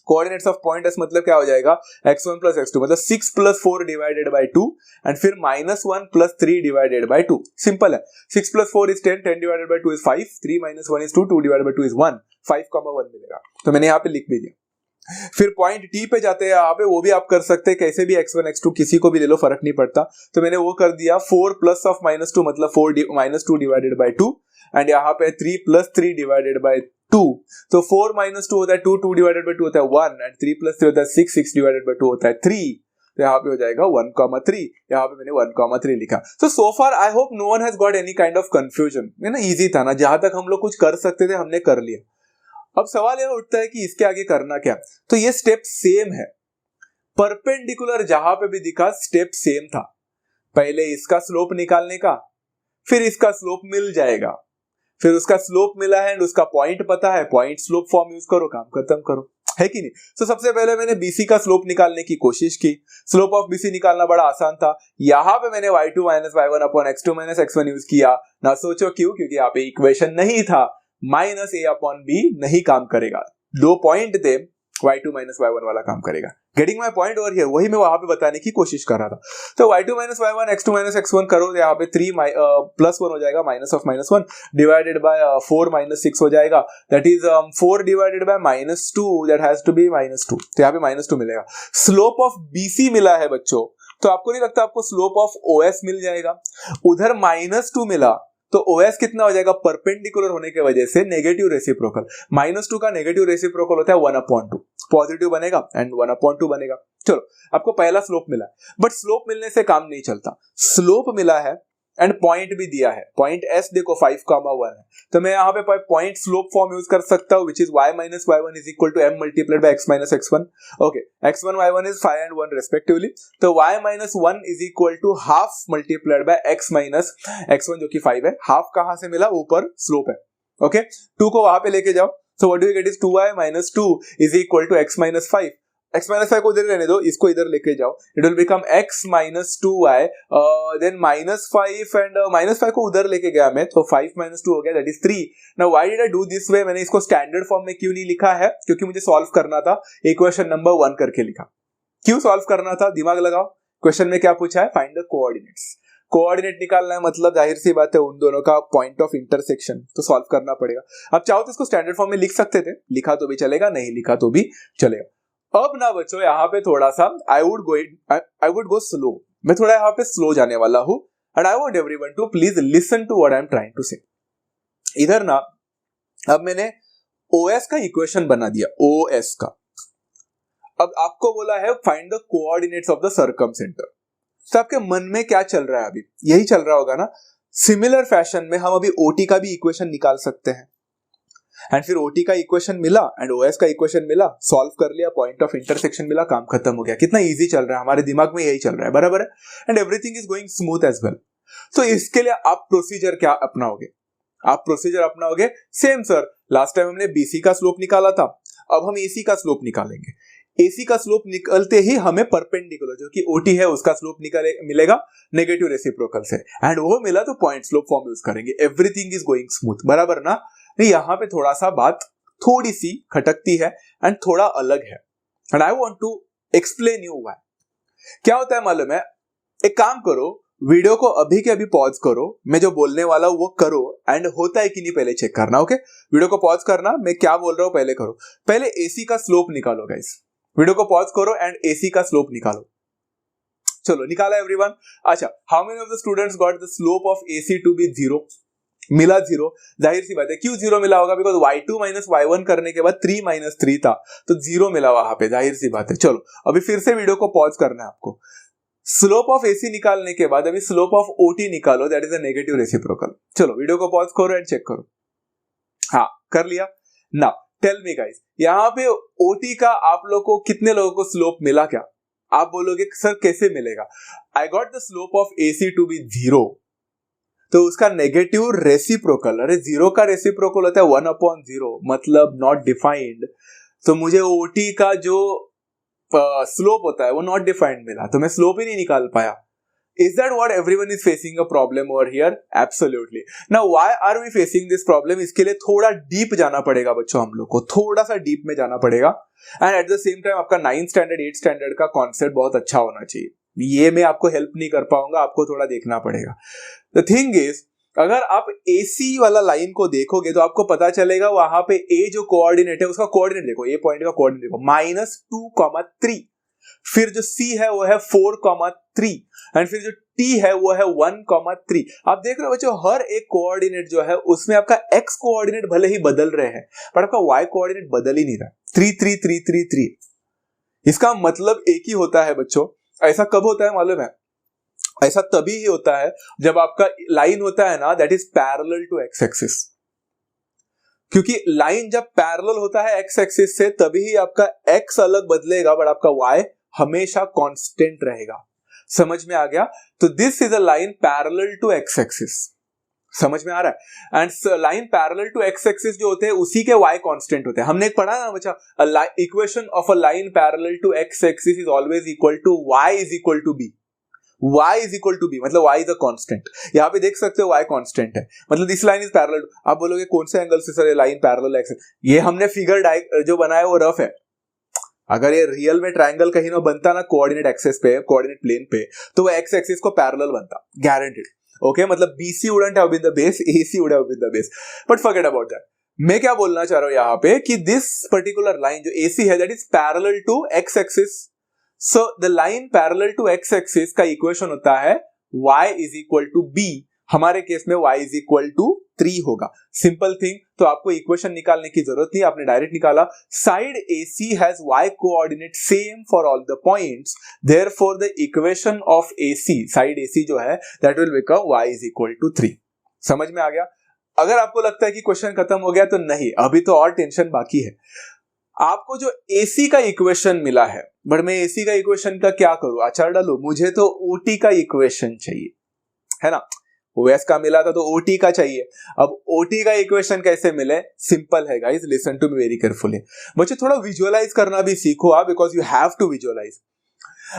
A: Coordinates of point S मतलब क्या हो जाएगा, x1 प्लस x2 मतलब 6 प्लस 4 डिवाइडेड बाई 2 एंड फिर -1 प्लस 3 डिवाइडेड बाई 2। सिंपल है, 6 plus 4 is 10, 10 divided by 2 is 5, 3 minus 1 is 2, 2 divided by 2 is 1, 5,1 मिलेगा। तो मैंने यहाँ पे लिख भी दिया। फिर पॉइंट T पे जाते हैं, यहाँ पे वो भी आप कर सकते हैं, कैसे भी x1 x2 किसी को भी ले लो, फर्क नहीं पड़ता। तो मैंने वो कर दिया 4 प्लस ऑफ -2 मतलब 4 माइनस 2 डिवाइडेड बाई 2, एंड यहाँ पे 3 प्लस 3 डिवाइडेड बाई 2, तो 4 माइनस 2 होता है 2, 2 डिवाइडेड बाई 2 होता है 1, एंड 3 प्लस 3 होता है 6, 6 डिवाइडेड बाई 2 होता है 3। तो यहाँ पे हो जाएगा 1,3, यहाँ पे मैंने 1,3 लिखा। so far I hope no one has got any kind of confusion, है ना, इजी था ना, जहां तक हम लोग कुछ कर सकते थे हमने कर लिया। अब सवाल यह उठता है कि इसके आगे करना क्या। तो ये स्टेप सेम है, परपेंडिकुलर जहां पे भी दिखा स्टेप सेम था, पहले इसका स्लोप निकालने का, फिर इसका स्लोप मिल जाएगा, फिर उसका स्लोप मिला है एंड उसका पॉइंट पता है, पॉइंट स्लोप फॉर्म यूज करो, काम खत्म करो, है कि नहीं। तो सबसे पहले मैंने BC का स्लोप निकालने की कोशिश की। स्लोप ऑफ BC निकालना बड़ा आसान था। यहां पे मैंने y2 minus y1 upon x2 minus x1 use किया ना। सोचो क्यों, क्योंकि यहाँ पे इक्वेशन नहीं था, माइनस a अपॉन b नहीं काम करेगा, 2 पॉइंट थे, y2 माइनस y1 वाला काम करेगा। Getting my point over here, वही मैं वहां पे बताने की कोशिश कर रहा था। तो y2 minus y1 x2 minus x1 करो, यहाँ पे 3 प्लस 1 हो जाएगा, minus of minus 1 divided by 4 minus 6 हो जाएगा, that is 4 divided by -2, that has to be -2, तो यहाँ पे -2 मिलेगा। स्लोप ऑफ BC मिला है बच्चों, तो आपको नहीं लगता आपको स्लोप ऑफ OS मिल जाएगा। उधर -2 मिला तो OS कितना हो जाएगा, परपेंडिकुलर होने की वजह से नेगेटिव रेसिप्रोकल, -2 का नेगेटिव रेसिप्रोकल होता है 1/2, पॉजिटिव बनेगा एंड 1/2 बनेगा। चलो आपको पहला स्लोप मिला, बट स्लोप मिलने से काम नहीं चलता। स्लोप मिला है एंड पॉइंट भी दिया है, पॉइंट S देखो 5,1 है, तो मैं यहाँ पे पॉइंट स्लोप फॉर्म यूज कर सकता हूँ, which is y minus y1 is equal to m multiplied by x minus x1। Okay, x1 y1 is 5 and 1 respectively, तो y minus 1 is equal to half multiplied by x minus x1 जो कि 5 है। Half कहां से मिला, ऊपर slope है। Okay, 2 को वहां पे लेके जाओ, so what do you get is 2y minus 2 is equal to x minus 5. x minus 5 को इधर रहने दो, इसको इधर लेके जाओ, it will become x minus 2y, then minus 5 and minus 5 को उधर लेके गया मैं, तो 5 minus 2 हो गया, that is 3. Now why did I do this way? मैंने इसको स्टैंडर्ड फॉर्म में क्यों नहीं लिखा है, क्योंकि मुझे सॉल्व करना था, इक्वेशन नंबर 1 करके लिखा। क्यों सॉल्व करना था, दिमाग लगाओ। क्वेश्चन में क्या पूछा है, फाइंड द कोऑर्डिनेट्स। कोऑर्डिनेट निकालना है मतलब जाहिर सी बात है उन दोनों का पॉइंट ऑफ इंटरसेक्शन, तो सॉल्व करना पड़ेगा। अब चाहो तो इसको स्टैंडर्ड फॉर्म में लिख सकते थे, लिखा तो भी चलेगा, नहीं लिखा तो भी चलेगा। अब ना बच्चों यहाँ पे थोड़ा सा आई वुड गो स्लो, मैं थोड़ा यहाँ पे स्लो जाने वाला हूँ, and I would everyone to please listen to what I am trying to say. इधर ना अब मैंने OS का इक्वेशन बना दिया, OS का। अब आपको बोला है find the coordinates of the circum centre, तो आपके मन में क्या चल रहा है, अभी यही चल रहा होगा ना। सिमिलर फैशन में हम अभी OT का भी इक्वेशन निकाल सकते हैं। एंड फिर ओटी का इक्वेशन मिला एंड ओएस का इक्वेशन मिला, सॉल्व कर लिया, पॉइंट ऑफ इंटरसेक्शन मिला, काम खत्म हो गया। कितना इजी चल रहा है, हमारे दिमाग में यही चल रहा है, बराबर है, and everything is going smooth as well. तो इसके लिए आप प्रोसीजर क्या अपनाओगे? आप प्रोसीजर अपनाओगे सेम सर, लास्ट टाइम हमने बीसी का स्लोप निकाला था, अब हम एसी का स्लोप निकालेंगे। एसी का स्लोप निकलते ही हमें परपेंडिकुलर जो कि ओटी है उसका स्लोप मिलेगा नेगेटिव रेसिप्रोकल से, एंड वो मिला तो पॉइंट स्लोप फॉर्म यूज करेंगे। एवरीथिंग इज गोइंग स्मूथ, बराबर ना? यहाँ पे थोड़ा सा बात थोड़ी सी खटकती है एंड थोड़ा अलग है, and I want to explain you why. क्या होता है मालूम है? एक काम करो, वीडियो को अभी के अभी पॉज करो, मैं जो बोलने वाला हूं वो करो, एंड होता है कि नहीं पहले चेक करना। ओके, वीडियो को पॉज करना, मैं क्या बोल रहा हूं पहले करो। पहले एसी का स्लोप निकालो गाइस, वीडियो को पॉज करो एंड एसी का स्लोप निकालो। चलो निकाला एवरीवन। अच्छा, how many of the students got the slope of AC to be 0? मिला 0। जाहिर सी बात है, क्यों 0 मिला होगा? बिकॉज y2 माइनस y1 करने के बाद 3 माइनस 3 था, तो 0 मिला वहां पे, जाहिर सी बात है। चलो अभी फिर से वीडियो को पॉज करना है आपको। स्लोप ऑफ एसी निकालने के बाद अभी स्लोप ऑफ ओटी निकालो, that is a negative reciprocal. चलो वीडियो को पॉज करो एंड चेक करो। हाँ, कर लिया। नाउ टेल मी गाइस, यहाँ पे ओटी का आप लोग को कितने लोगों को स्लोप मिला? क्या आप बोलोगे सर कैसे मिलेगा? I got the slope of AC to be 0, तो उसका नेगेटिव रेसिप्रोकल, अरे 0 का रेसिप्रोकल होता है 1/0, मतलब नॉट डिफाइंड। तो मुझे ओटी का जो स्लोप होता है वो नॉट डिफाइंड मिला, तो मैं स्लोप ही नहीं निकाल पाया। Is that what everyone is facing a problem over here? Absolutely. Now, why are we facing this problem? इसके लिए थोड़ा डीप जाना पड़ेगा बच्चों, हम लोग को थोड़ा सा डीप में जाना पड़ेगा, and at the same time आपका 9th स्टैंडर्ड 8th स्टैंडर्ड का कॉन्सेप्ट बहुत अच्छा होना चाहिए। ये मैं आपको हेल्प नहीं कर पाऊंगा, आपको थोड़ा देखना पड़ेगा। द थिंग इज, अगर आप AC वाला लाइन को देखोगे तो आपको पता चलेगा वहां पे A जो कोऑर्डिनेट है उसका कोऑर्डिनेट देखो, A पॉइंट का कोऑर्डिनेट देखो -2,3, फिर जो C है वो है 4,3, एंड फिर जो T है वो है 1,3। आप देख रहे हो बच्चों, हर एक कोऑर्डिनेट जो है उसमें आपका X कोऑर्डिनेट भले ही बदल रहे हैं, पर आपका Y कोऑर्डिनेट बदल ही नहीं रहा। 3 3 3 3 3, इसका मतलब एक ही होता है बच्चों। ऐसा कब होता है मालूम है? ऐसा तभी ही होता है जब आपका लाइन होता है ना, that is parallel to x axis. क्योंकि लाइन जब पैरेलल होता है एक्स एक्सिस से, तभी ही आपका एक्स अलग बदलेगा, बट आपका वाई हमेशा कांस्टेंट रहेगा। समझ में आ गया? तो this is a line parallel to x axis, समझ में आ रहा है? And line parallel to x axis जो होते हैं उसी के वाई कांस्टेंट होते हैं। हमने एक पढ़ा ना बच्चा, equation of a line parallel to x axis is always equal to y is equal to b. y is equal to b, मतलब y is a constant। यहाँ पे देख सकते हो y constant है, मतलब दिस लाइन इज पैरेलल। आप बोलोगे कौन से एंगल से सर ये लाइन पैरेलल है? ये हमने फिगर जो बनाया वो रफ है। अगर ये रियल में ट्रायंगल कहीं ना बनता ना कोऑर्डिनेट एक्सिस पे, कोऑर्डिनेट प्लेन पे, तो वो एक्स एक्सिस को पैरेलल बनता, गारंटेड। ओके, मतलब BC wouldn't have been the base, AC would have been the base, but forget about that. मैं क्या बोलना चाह रहा हूं यहाँ पे कि दिस पर्टिकुलर लाइन जो AC है that is parallel to x axis. So the line parallel to x axis का इक्वेशन होता है y is equal to b, हमारे केस में y is equal to 3 होगा। सिंपल थिंग, तो आपको इक्वेशन निकालने की जरूरत नहीं, आपने डायरेक्ट निकाला। Side AC has y coordinate same for all the points, therefore the equation of AC, side AC जो है that will become y is equal to 3। समझ में आ गया? अगर आपको लगता है कि क्वेश्चन खत्म हो गया तो नहीं, अभी तो और टेंशन बाकी है। आपको जो AC का इक्वेशन मिला है, बट मैं AC का इक्वेशन का क्या करूं? आचार डालू? मुझे तो OT का इक्वेशन चाहिए, है ना? OS का मिला था तो OT का चाहिए। अब OT का इक्वेशन कैसे मिले? सिंपल है guys, listen to me very carefully. बच्चे थोड़ा विजुअलाइज करना भी सीखो आप, because you have to visualize.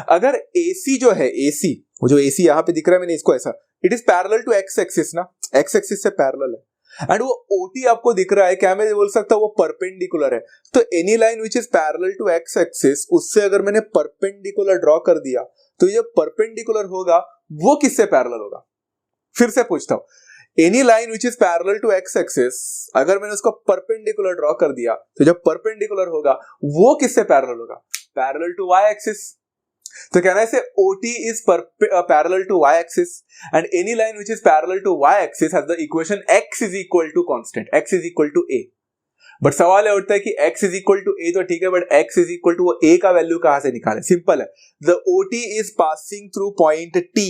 A: अगर AC जो है, AC वो जो AC यहाँ पे दिख रहा है, मैंने इसको ऐसा, it is parallel to x axis ना, एक्स एक्सिस से पैरेलल है, एंड वो OT आपको दिख रहा है, क्या मैं बोल सकता हूँ वो परपेंडिकुलर है। तो any line which is parallel to x axis, उससे अगर मैंने परपेंडिकुलर ड्रॉ कर दिया तो ये परपेंडिकुलर होगा, वो किससे पैरेलल होगा? फिर से पूछता हूँ, any line which is parallel to x axis, अगर मैंने उसको परपेंडिकुलर ड्रॉ कर दिया तो जब परपेंडिकुलर होगा वो किससे पैरेलल होगा? Parallel to Y axis. तो कहना है OT is parallel to y axis and any line which is parallel to y axis has the equation x is equal to constant, x is equal to a। But सवाल ये उठता है कि x is equal to a तो ठीक है, but x is equal to a का value कहां से निकाले? सिंपल है, the OT is passing through point T,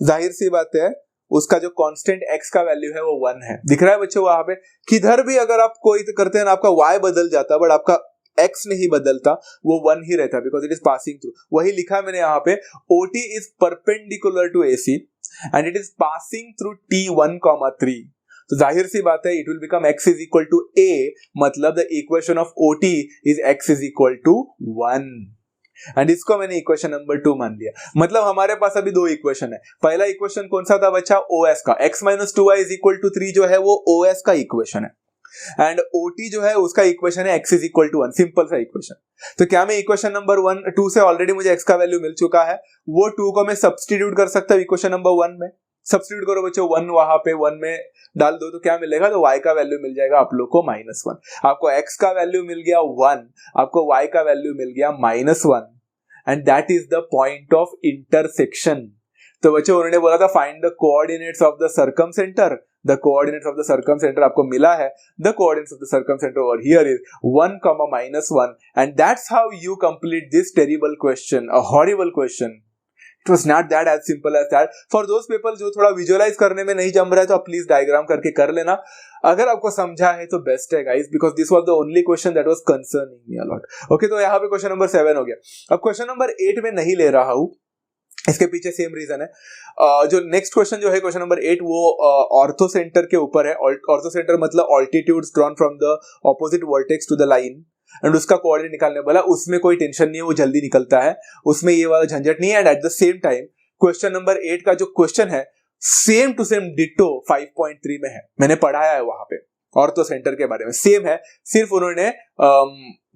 A: जाहिर सी बात है उसका जो कांस्टेंट x का वैल्यू है वो 1 है। दिख रहा है बच्चों वहां पे? किधर भी अगर आप कोई करते हैं ना, आपका y बदल जाता बट आपका x नहीं बदलता, वो 1 ही रहता because it is passing through. वही लिखा मैंने यहाँ पे, OT is perpendicular to AC and it is passing through T1,3। तो जाहिर सी बात है, it will become x is equal to a, मतलब the equation of OT is x is equal to 1 and इसको मैंने इक्वेशन नंबर 2 मान लिया। मतलब हमारे पास अभी दो इक्वेशन है। पहला इक्वेशन कौन सा था बच्चा? OS का, x minus 2y is equal to 3 जो है वो OS का इक्वेशन है एंड OT जो है उसका इक्वेशन है x is equal to 1। Simple सा इक्वेशन। तो क्या मैं इक्वेशन नंबर 2 से ऑलरेडी मुझे x का वैल्यू मिल चुका है, वो 2 को मैं सब्स्टिट्यूट कर सकता हूं इक्वेशन नंबर 1 में। सब्स्टिट्यूट करो बच्चों, 1 वहां पे 1 में डाल दो तो क्या मिलेगा? तो y का वैल्यू मिल जाएगा आप लोग को -1। आपको x का वैल्यू मिल गया 1, आपको y का वैल्यू मिल गया -1 and that is the point of intersection. तो बच्चों उन्होंने बोला था find the coordinates of the circum centre. The coordinates of the circum centre आपको मिला है। The coordinates of the circum centre over here is 1, -1 and that's how you complete this terrible question, a horrible question. It was not that as simple as that. For those people जो थोड़ा visualise करने में नहीं जम रहा है तो आप प्लीज डायग्राम करके कर लेना। अगर आपको समझा है तो बेस्ट है guys, because this was the only question that was concerning me a lot. Okay, तो यहाँ पे क्वेश्चन नंबर 7 हो गया। अब क्वेश्चन नंबर 8 में नहीं ले रहा हूं, इसके पीछे सेम रीजन है। जो नेक्स्ट क्वेश्चन जो है क्वेश्चन नंबर 8 वो ऑर्थो सेंटर के ऊपर है। ऑर्थो सेंटर मतलब altitudes drawn from the opposite vertex to the line and उसका कोऑर्डिनेट निकालने बोला। उसमें कोई टेंशन नहीं है, वो जल्दी निकलता है, उसमें ये वाला झंझट नहीं है। And at the same time question number 8 का जो क्वेश्चन है सेम टू सेम डिटो 5.3 में है। मैंने पढ़ाया है वहां पे ऑर्थो सेंटर के बारे में, सेम है, सिर्फ उन्होंने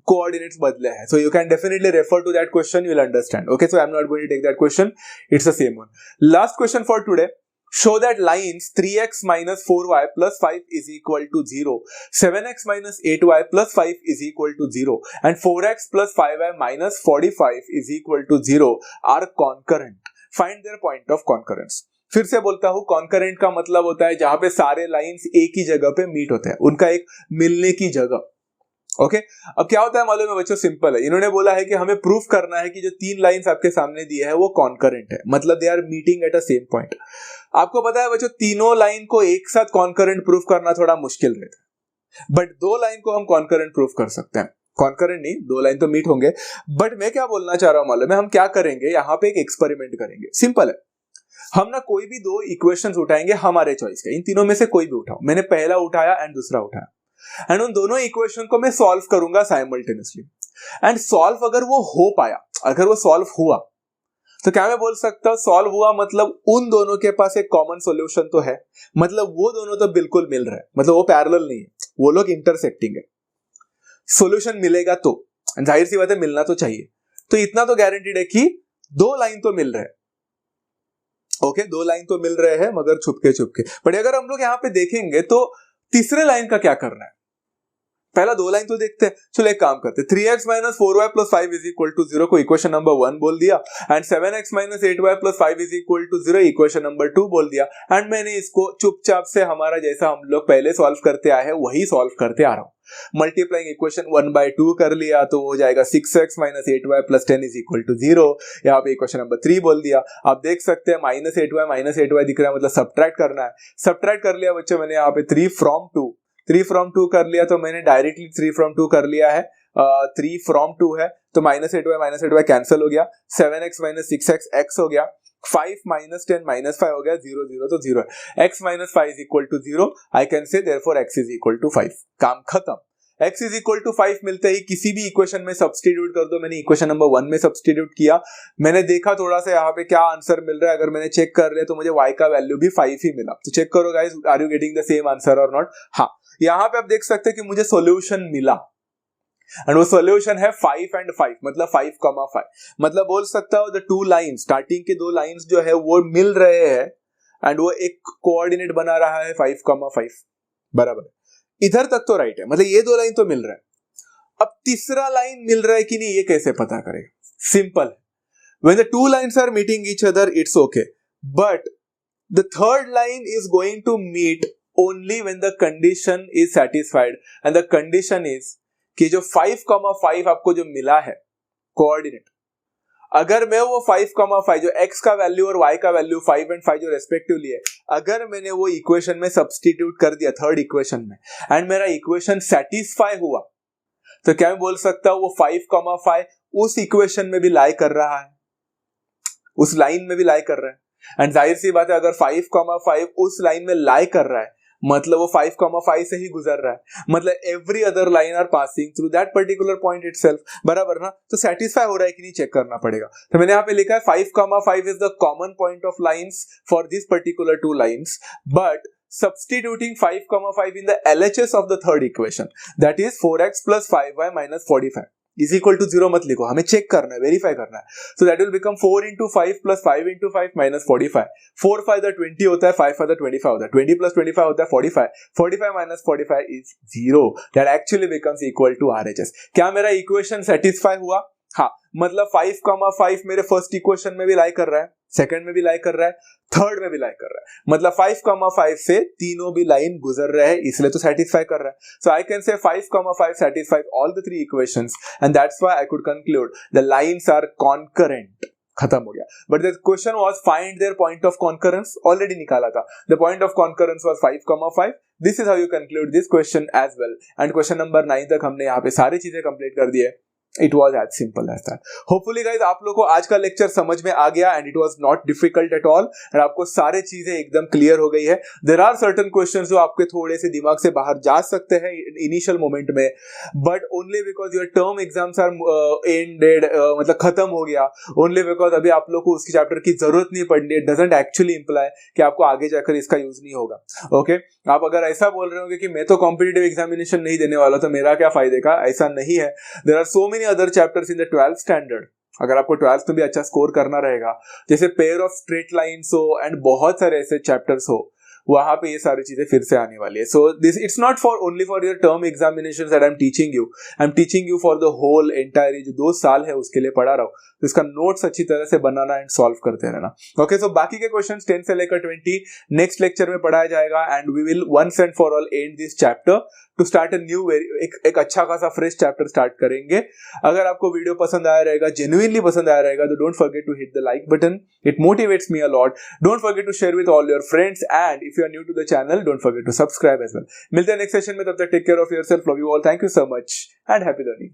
A: कोऑर्डिनेट्स बदले हैं। So you can definitely refer to that question, you will understand. Okay, so I am not going to take that question, it's the same one. Last question for today, show that lines 3x minus 4y plus 5 is equal to 0, 7x minus 8y plus 5 is equal to 0 and 4x plus 5y minus 45 is equal to 0 are concurrent. Find their point of concurrence. फिर से बोलता हूं, concurrent का मतलब होता है जहां पे सारे लाइंस एक ही जगह पे मीट होते हैं, उनका एक मिलने की जगह। ओके, अब क्या होता है मालूम है बच्चों? सिंपल है। इन्होंने बोला है कि हमें प्रूफ करना है कि जो 3 लाइंस आपके सामने दी है वो कॉन्करेंट है, मतलब they are meeting at a same point. आपको पता है बच्चों, तीनों लाइन को एक साथ कॉन्करेंट प्रूफ करना थोड़ा मुश्किल रहता है, बट 2 लाइन को हम कॉन्करेंट प्रूफ कर सकते हैं। कॉन्करेंट नहीं, 2 लाइन तो मीट होंगे। बट मैं क्या बोलना चाह रहा हूं मालूम है? हम क्या करेंगे, यहाँ पे एक एक्सपेरिमेंट करेंगे। सिंपल है, हम ना कोई भी 2 इक्वेशंस उठाएंगे हमारे चॉइस के, इन तीनों में से कोई भी उठाओ। मैंने पहला उठाया एंड दूसरा उठाया एंड उन दोनों इक्वेशन को मैं सॉल्व करूंगा साइमल्टेनियसली। एंड सॉल्व अगर वो हो पाया, अगर वो सॉल्व हुआ, तो क्या मैं बोल सकता हूं सॉल्व हुआ मतलब उन दोनों के पास एक कॉमन सॉल्यूशन तो है, मतलब वो दोनों तो बिल्कुल मिल रहे हैं, मतलब वो पैरेलल नहीं है, वो लोग इंटरसेक्टिंग है। सॉल्यूशन मिलेगा तो जाहिर सी बात है मिलना तो चाहिए, तो इतना तो गारंटीड है कि 2 लाइन तो मिल रहे हैं। ओके, 2 लाइन तो मिल रहे हैं मगर छुपके छुपके। बट अगर हम लोग यहाँ पे देखेंगे तो तीसरे लाइन का क्या करना है? पहला 2 लाइन तो देखते हैं। चलो एक काम करते हैं, 3x minus 4y plus 5 is equal to 0 को इक्वेशन नंबर 1 बोल दिया and 7x minus 8y plus 5 is equal to 0 equation number 2 बोल दिया एंड मैंने इसको चुपचाप से हमारा जैसा हम लोग पहले सॉल्व करते आए हैं वही सॉल्व करते आ रहा हूं। मल्टीप्लाइंग इक्वेशन 1/2 कर लिया तो हो जाएगा 6x minus 8y plus 10 is equal to 0। यहाँ पे इक्वेशन नंबर 3 बोल दिया। आप देख सकते हैं -8y दिख रहा है, मतलब सब्ट्रैक्ट करना है। सब्ट्रैक्ट कर लिया बच्चों मैंने यहाँ पे 3 from 2 कर लिया, तो मैंने डायरेक्टली 3 from 2 कर लिया है। 3 from 2 है तो -8y कैंसिल हो गया, 7x minus 6x x हो गया, 5 minus 10 minus 5 हो गया, 0 0 तो 0 है। x minus 5 is equal to 0, I can say therefore x is equal to 5। काम खत्म। x is equal to 5 मिलते ही किसी भी इक्वेशन में सब्स्टिट्यूट कर दो। मैंने इक्वेशन नंबर 1 में सब्स्टिट्यूट किया, मैंने देखा थोड़ा सा यहाँ पे क्या आंसर मिल रहा है। अगर मैंने चेक कर लिया तो मुझे y का वैल्यू भी 5 ही मिला। तो चेक करो guys, are you getting the same answer और नॉट? हाँ, यहाँ पे आप देख सकते हैं कि मुझे सॉल्यूशन मिला एंड वो सॉल्यूशन है 5 and 5, मतलब 5,5। मतलब बोल सकता हूं द 2 लाइंस, स्टार्टिंग के 2 लाइंस जो है वो मिल रहे हैं एंड वो एक कोऑर्डिनेट बना रहा है 5,5 बराबर। इधर तक तो राइट है, मतलब ये 2 लाइन तो मिल रहा है। अब तीसरा लाइन मिल रहा है कि नहीं, ये कैसे पता करें? Simple, when the 2 lines are meeting each other it's okay, but the third line is going to meet only when the condition is satisfied and the condition is कि जो 5,5 आपको जो मिला है कोऑर्डिनेट, अगर मैं वो 5,5 जो x का वैल्यू और y का वैल्यू 5 एंड 5 जो रेस्पेक्टिवली है, अगर मैंने वो इक्वेशन में सब्स्टिट्यूट कर दिया थर्ड इक्वेशन में एंड मेरा इक्वेशन सेटिस्फाई हुआ, तो क्या मैं बोल सकता हूं वो 5,5 उस इक्वेशन में भी लाई कर रहा है, उस लाइन में भी लाई कर रहा है। एंड जाहिर सी बात है अगर 5,5 उस लाइन में लाई कर रहा है मतलब वो 5,5 से ही गुजर रहा है, मतलब every other line are passing through that particular point itself, बराबर ना। तो सेटिस्फाई हो रहा है कि नहीं चेक करना पड़ेगा। तो मैंने यहाँ पे लिखा है 5,5 is the common point of lines for this particular two lines, but substituting 5,5 in the LHS of the third equation, that is 4x plus 5y minus 45 is equal to 0 मत लिखो, हमें चेक करना है, वेरीफाई करना है। So that will become 4 into 5 plus 5 into 5 minus 45. 4 5 20 होता है, 5 5 25 होता है, 20 plus 25 होता है 45, 45 minus 45 is 0. That actually becomes equal to RHS. क्या मेरा इक्वेशन सेटिस्फाई हुआ? हाँ, मतलब 5,5 मेरे फर्स्ट इक्वेशन में भी लाई कर रहा है, सेकंड में भी लाई कर रहा है, थर्ड में भी लाई कर रहा है, मतलब 5,5 से तीनों भी लाइन गुजर रहे हैं, इसलिए तो सेटिस्फाई कर रहा है। सो आई कैन से 5,5 satisfies all the three equations and that's why I could conclude the lines are concurrent. खत्म हो गया। But the question was find there point of concurrence, already निकाला था। The point of concurrence was 5,5। This is how you conclude this question as well. And question number 9 तक हमने यहाँ पे सारी चीजें कंप्लीट कर दी है। It was as simple as that. Hopefully guys आप लोगों को आज का लेक्चर समझ में आ गया and it was not difficult at all और आपको सारे चीजें एकदम क्लियर हो गई है। There are certain questions जो आपके थोड़े से दिमाग से बाहर जा सकते हैं इनिशियल मोमेंट में, but only because your term exams are ended, मतलब खत्म हो गया, only because अभी आप लोग को उसकी चैप्टर की जरूरत नहीं पड़नी है, doesn't actually imply कि आपको आगे जाकर इसका यूज नहीं होगा। ओके आप अगर ऐसा बोल रहे होंगे कि मैं तो कॉम्पिटिटिव एग्जामिनेशन नहीं देने वाला तो मेरा क्या फायदे का, ऐसा नहीं है। There are so many other chapters in the 12th standard, अगर आपको 12th में भी अच्छा स्कोर करना रहेगा, जैसे पेयर ऑफ स्ट्रेट लाइन्स हो एंड बहुत सारे ऐसे चैप्टर्स हो, वहां पे ये सारी चीजें फिर से आने वाली है। So this it's not for only for your term examinations that I am teaching you for the whole entire, जो 2 साल है उसके लिए पढ़ा रहा हूँ। तो इसका नोट्स अच्छी तरह से बनाना एंड सॉल्व करते रहना। ओके सो बाकी के क्वेश्चंस 10 से लेकर 20 नेक्स्ट लेक्चर में पढ़ाया जाएगा and we will once and for all and this chapter to start a new एक अच्छा खासा फ्रेश चैप्टर स्टार्ट करेंगे। अगर आपको वीडियो पसंद आया रहेगा, जेन्युइनली पसंद आया रहेगा, तो don't forget to hit the like button, it motivates me a lot. Don't forget to share with all your friends and if you are new to the channel don't forget to subscribe as well. मिलते हैं next session में, तब तक take care of yourself, love you all, thank you so much and happy learning.